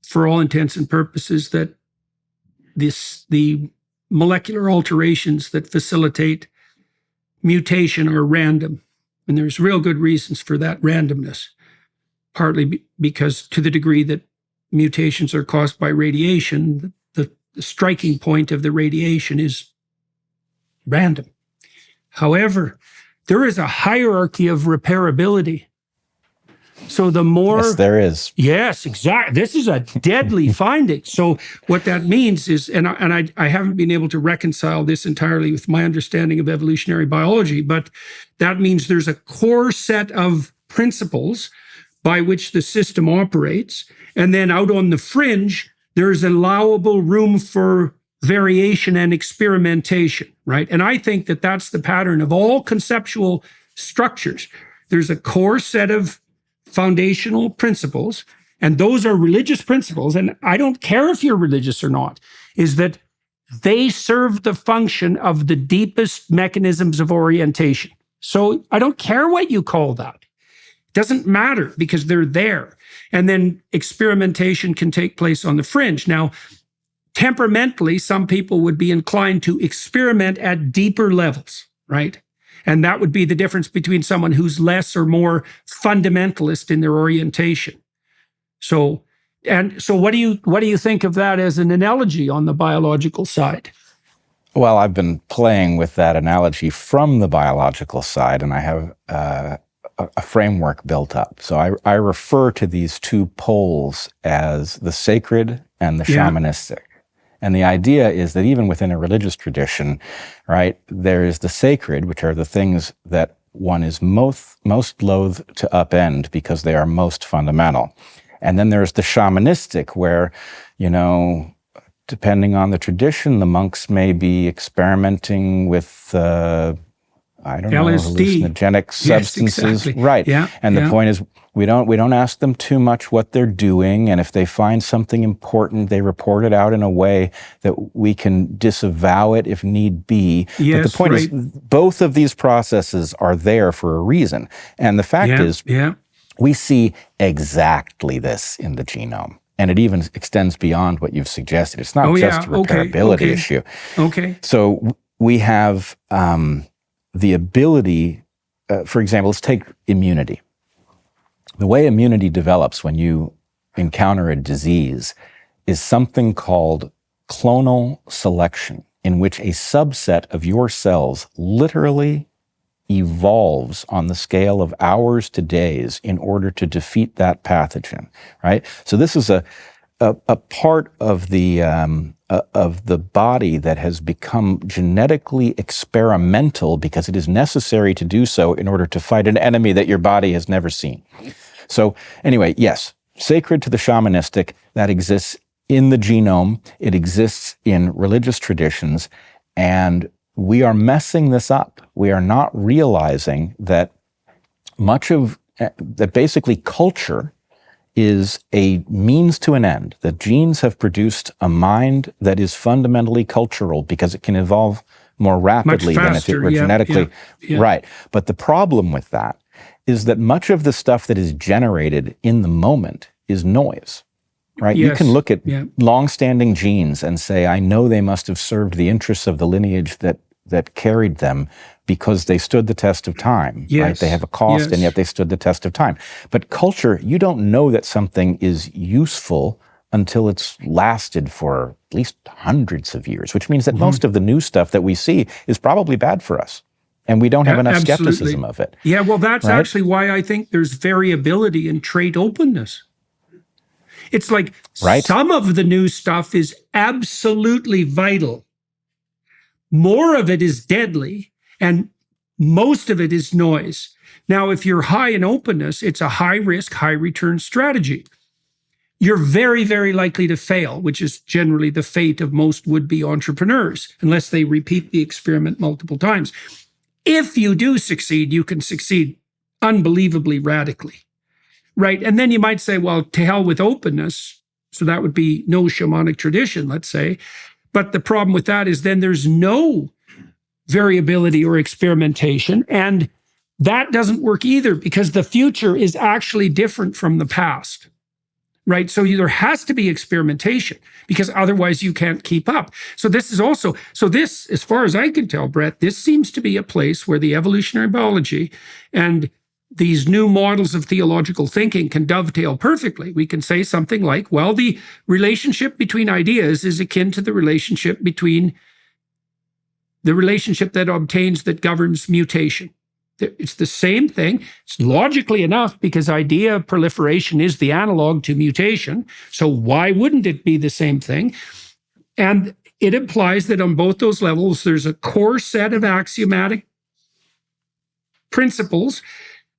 for all intents and purposes, that the molecular alterations that facilitate mutation are random. And there's real good reasons for that randomness, partly because to the degree that mutations are caused by radiation, the striking point of the radiation is random. However, there is a hierarchy of repairability So the more... Yes, there is. Yes, exactly. This is a deadly finding. So what that means is, and I haven't been able to reconcile this entirely with my understanding of evolutionary biology, but that means there's a core set of principles by which the system operates. And then out on the fringe, there's allowable room for variation and experimentation, right? And I think that that's the pattern of all conceptual structures. There's a core set of foundational principles, and those are religious principles, and I don't care if you're religious or not, is that they serve the function of the deepest mechanisms of orientation. So I don't care what you call that. It doesn't matter because they're there. And then experimentation can take place on the fringe. Now, temperamentally, some people would be inclined to experiment at deeper levels, right? And that would be the difference between someone who's less or more fundamentalist in their orientation. So what do you think of that as an analogy on the biological side? Well, I've been playing with that analogy from the biological side, and I have a framework built up. So I refer to these two poles as the sacred and the shamanistic. And the idea is that even within a religious tradition, right, there is the sacred, which are the things that one is most loath to upend because they are most fundamental. And then there's the shamanistic, where, depending on the tradition, the monks may be experimenting with, LSD. Hallucinogenic substances. Yes, exactly. Right. Yeah, and the point is, we don't ask them too much what they're doing, and if they find something important, they report it out in a way that we can disavow it if need be. Yes, but the point is, both of these processes are there for a reason. And the fact is, we see exactly this in the genome. And it even extends beyond what you've suggested. It's not just a repairability issue. Okay. So we have the ability, for example, let's take immunity. The way immunity develops when you encounter a disease is something called clonal selection, in which a subset of your cells literally evolves on the scale of hours to days in order to defeat that pathogen, right? So this is a part of the body that has become genetically experimental because it is necessary to do so in order to fight an enemy that your body has never seen. So anyway, yes, sacred to the shamanistic, that exists in the genome. It exists in religious traditions, and we are messing this up. We are not realizing that that basically culture is a means to an end, that genes have produced a mind that is fundamentally cultural because it can evolve more rapidly than if it were genetically. Right. But the problem with that is that much of the stuff that is generated in the moment is noise, right? You can look at long-standing genes and say, I know they must have served the interests of the lineage that carried them because they stood the test of time, right? They have a cost, and yet they stood the test of time. But culture, you don't know that something is useful until it's lasted for at least hundreds of years, which means that most of the new stuff that we see is probably bad for us. And we don't have enough skepticism of it. Yeah, well, that's actually why I think there's variability in trait openness. It's like some of the new stuff is absolutely vital. More of it is deadly, and most of it is noise. Now, if you're high in openness, it's a high-risk, high-return strategy. You're very, very likely to fail, which is generally the fate of most would-be entrepreneurs, unless they repeat the experiment multiple times. If you do succeed, you can succeed unbelievably radically, right? And then you might say, well, to hell with openness. So that would be no shamanic tradition, let's say. But the problem with that is then there's no variability or experimentation. And that doesn't work either, because the future is actually different from the past, right? So there has to be experimentation, because otherwise you can't keep up. So this, as far as I can tell, Bret, this seems to be a place where the evolutionary biology and these new models of theological thinking can dovetail perfectly. We can say something like, well, the relationship between ideas is akin to the relationship that obtains, that governs mutation. It's the same thing. It's logically enough because idea proliferation is the analog to mutation. So why wouldn't it be the same thing? And it implies that on both those levels, there's a core set of axiomatic principles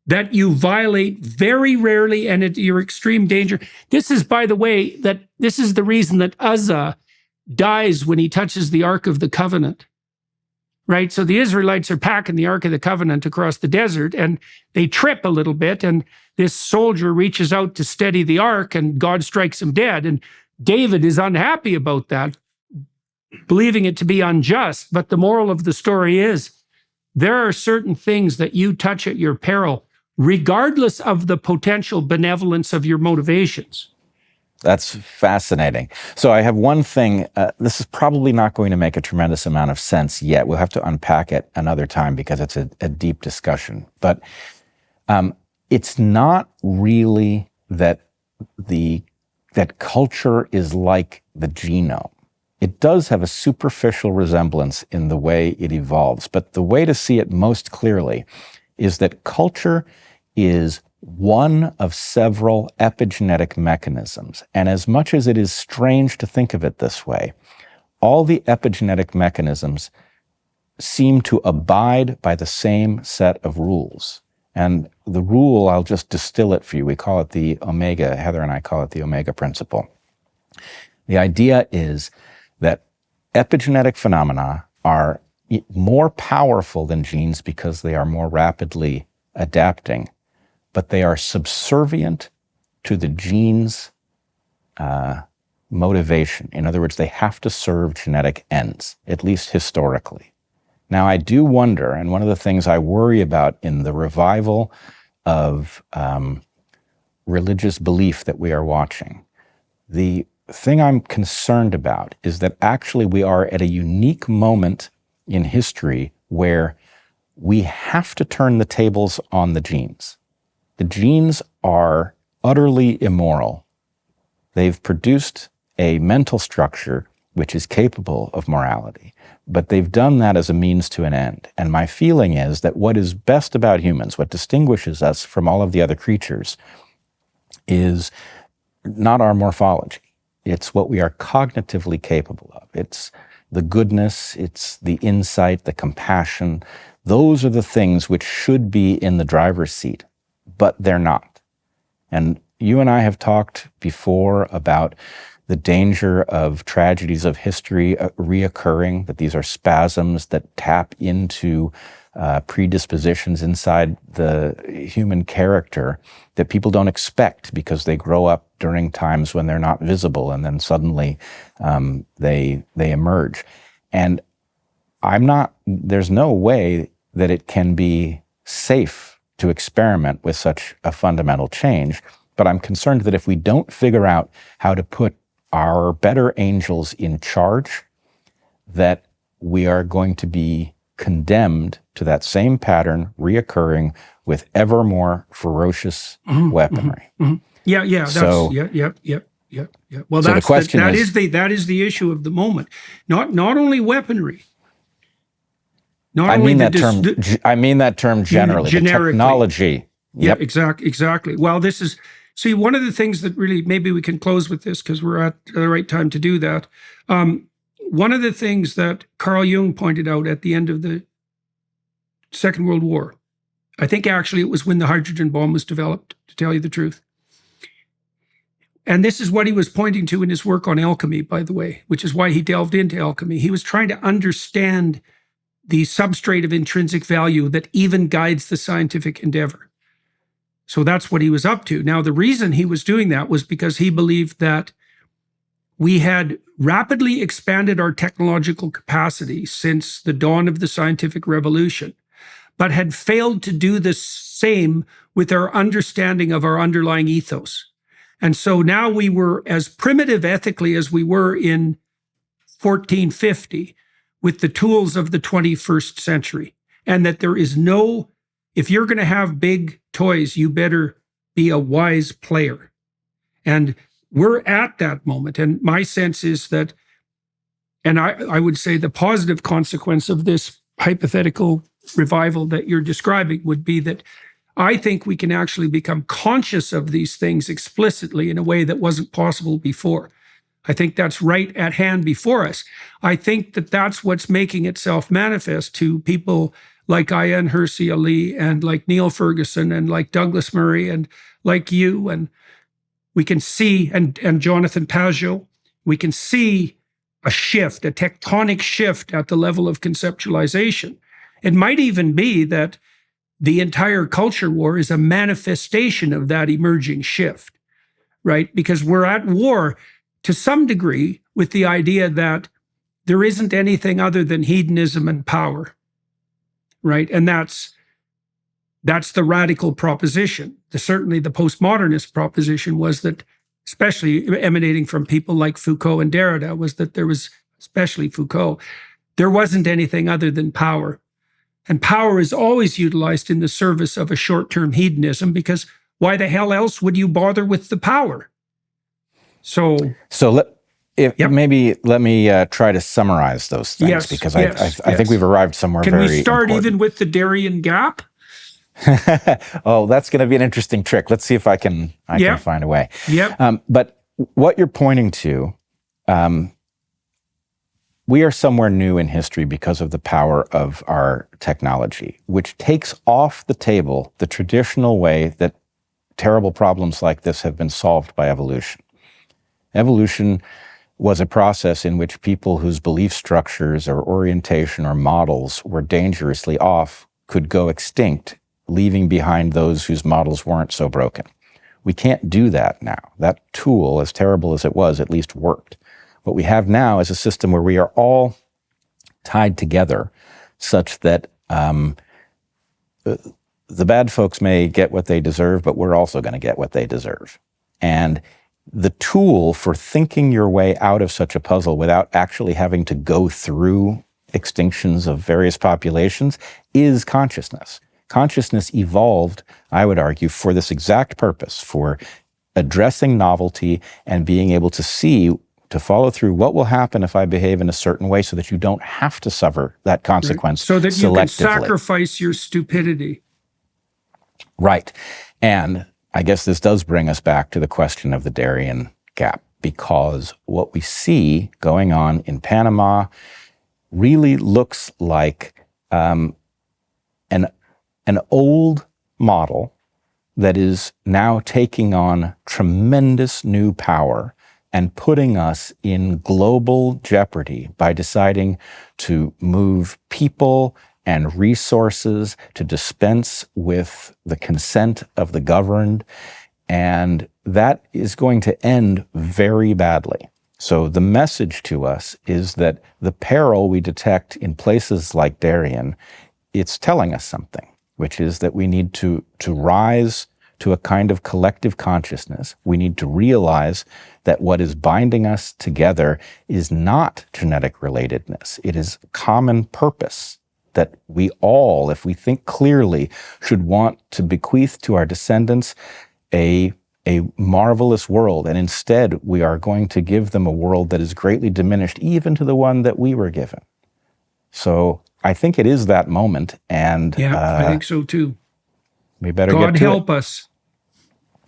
that you violate very rarely and at your extreme danger. This is, by the way, this is the reason that Uzzah dies when he touches the Ark of the Covenant, right? So the Israelites are packing the Ark of the Covenant across the desert and they trip a little bit, and this soldier reaches out to steady the Ark and God strikes him dead. And David is unhappy about that, believing it to be unjust. But the moral of the story is there are certain things that you touch at your peril, regardless of the potential benevolence of your motivations. That's fascinating. So I have one thing. This is probably not going to make a tremendous amount of sense yet. We'll have to unpack it another time because it's a deep discussion. But it's not really that culture is like the genome. It does have a superficial resemblance in the way it evolves. But the way to see it most clearly is that culture is one of several epigenetic mechanisms. And as much as it is strange to think of it this way, all the epigenetic mechanisms seem to abide by the same set of rules. And the rule, I'll just distill it for you. We call it the Omega, Heather and I call it the Omega principle. The idea is that epigenetic phenomena are more powerful than genes because they are more rapidly adapting, but they are subservient to the gene's motivation. In other words, they have to serve genetic ends, at least historically. Now, I do wonder, and one of the things I worry about in the revival of religious belief that we are watching, the thing I'm concerned about is that actually we are at a unique moment in history where we have to turn the tables on the genes. The genes are utterly immoral. They've produced a mental structure which is capable of morality, but they've done that as a means to an end. And my feeling is that what is best about humans, what distinguishes us from all of the other creatures, is not our morphology. It's what we are cognitively capable of. It's the goodness, it's the insight, the compassion. Those are the things which should be in the driver's seat, but they're not. And you and I have talked before about the danger of tragedies of history reoccurring, that these are spasms that tap into predispositions inside the human character that people don't expect because they grow up during times when they're not visible, and then suddenly they emerge. And there's no way that it can be safe to experiment with such a fundamental change. But I'm concerned that if we don't figure out how to put our better angels in charge, that we are going to be condemned to that same pattern reoccurring with ever more ferocious weaponry. Yeah. So, Yeah. Well, so the question that is the issue of the moment. Not only weaponry. I mean that term generally. The technology. Yep. Yeah, exactly. Well, see, one of the things that really, maybe we can close with this because we're at the right time to do that. One of the things that Carl Jung pointed out at the end of the Second World War, I think actually it was when the hydrogen bomb was developed, to tell you the truth. And this is what he was pointing to in his work on alchemy, by the way, which is why he delved into alchemy. He was trying to understand the substrate of intrinsic value that even guides the scientific endeavor. So that's what he was up to. Now, the reason he was doing that was because he believed that we had rapidly expanded our technological capacity since the dawn of the scientific revolution, but had failed to do the same with our understanding of our underlying ethos. And so now we were as primitive ethically as we were in 1450 with the tools of the 21st century. And that there is if you're going to have big toys, you better be a wise player. And we're at that moment. And my sense is that, and I would say the positive consequence of this hypothetical revival that you're describing would be that I think we can actually become conscious of these things explicitly in a way that wasn't possible before. I think that's right at hand before us. I think that that's what's making itself manifest to people like Ayaan Hirsi Ali and like Neil Ferguson and like Douglas Murray and like you. And we can see, and Jonathan Pageau, we can see a shift, a tectonic shift at the level of conceptualization. It might even be that the entire culture war is a manifestation of that emerging shift, right? Because we're at war to some degree with the idea that there isn't anything other than hedonism and power, right? And that's the radical proposition. Certainly the postmodernist proposition was that, especially emanating from people like Foucault and Derrida, was that there was, especially Foucault, there wasn't anything other than power. And power is always utilized in the service of a short-term hedonism, because why the hell else would you bother with the power? Maybe let me try to summarize those things, because I think we've arrived somewhere very important. Can we start even with the Darien Gap? Oh, that's going to be an interesting trick. Let's see if I can find a way. Yep. But what you're pointing to, we are somewhere new in history because of the power of our technology, which takes off the table the traditional way that terrible problems like this have been solved by evolution. Evolution was a process in which people whose belief structures or orientation or models were dangerously off could go extinct, leaving behind those whose models weren't so broken. We can't do that now. That tool, as terrible as it was, at least worked. What we have now is a system where we are all tied together such that the bad folks may get what they deserve, but we're also going to get what they deserve. And the tool for thinking your way out of such a puzzle without actually having to go through extinctions of various populations is consciousness. Consciousness evolved, I would argue, for this exact purpose, for addressing novelty and being able to see, to follow through what will happen if I behave in a certain way so that you don't have to suffer that consequence so that you can selectively. Sacrifice your stupidity. Right. And I guess this does bring us back to the question of the Darien Gap, because what we see going on in Panama really looks like an old model that is now taking on tremendous new power and putting us in global jeopardy by deciding to move people and resources to dispense with the consent of the governed. And that is going to end very badly. So the message to us is that the peril we detect in places like Darien, it's telling us something, which is that we need to rise to a kind of collective consciousness. We need to realize that what is binding us together is not genetic relatedness. It is common purpose that we all, if we think clearly, should want to bequeath to our descendants a marvelous world. And instead, we are going to give them a world that is greatly diminished, even to the one that we were given. So I think it is that moment. And yeah, I think so too. We better God get to help it. us.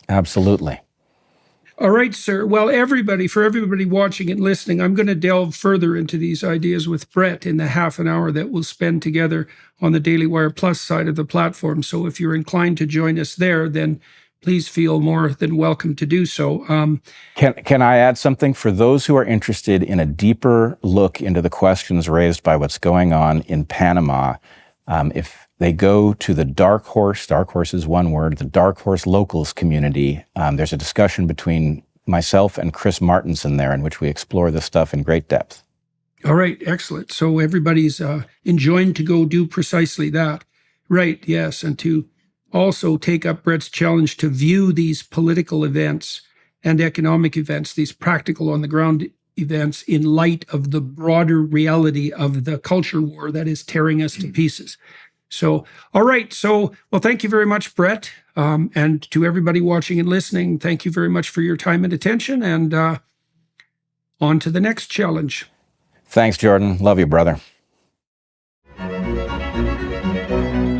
Absolutely. All right, sir. Well, for everybody watching and listening, I'm going to delve further into these ideas with Bret in the half an hour that we'll spend together on the Daily Wire Plus side of the platform. So if you're inclined to join us there, then please feel more than welcome to do so. Can I add something? For those who are interested in a deeper look into the questions raised by what's going on in Panama, if they go to the DarkHorse is one word, the DarkHorse Locals community. There's a discussion between myself and Chris Martinson there in which we explore this stuff in great depth. All right, excellent. So everybody's enjoined to go do precisely that. Right, yes, and to also take up Bret's challenge to view these political events and economic events, these practical on-the-ground events, in light of the broader reality of the culture war that is tearing us to pieces. So, all right. So, well, thank you very much, Bret. And to everybody watching and listening, thank you very much for your time and attention. And on to the next challenge. Thanks, Jordan. Love you, brother. Bye.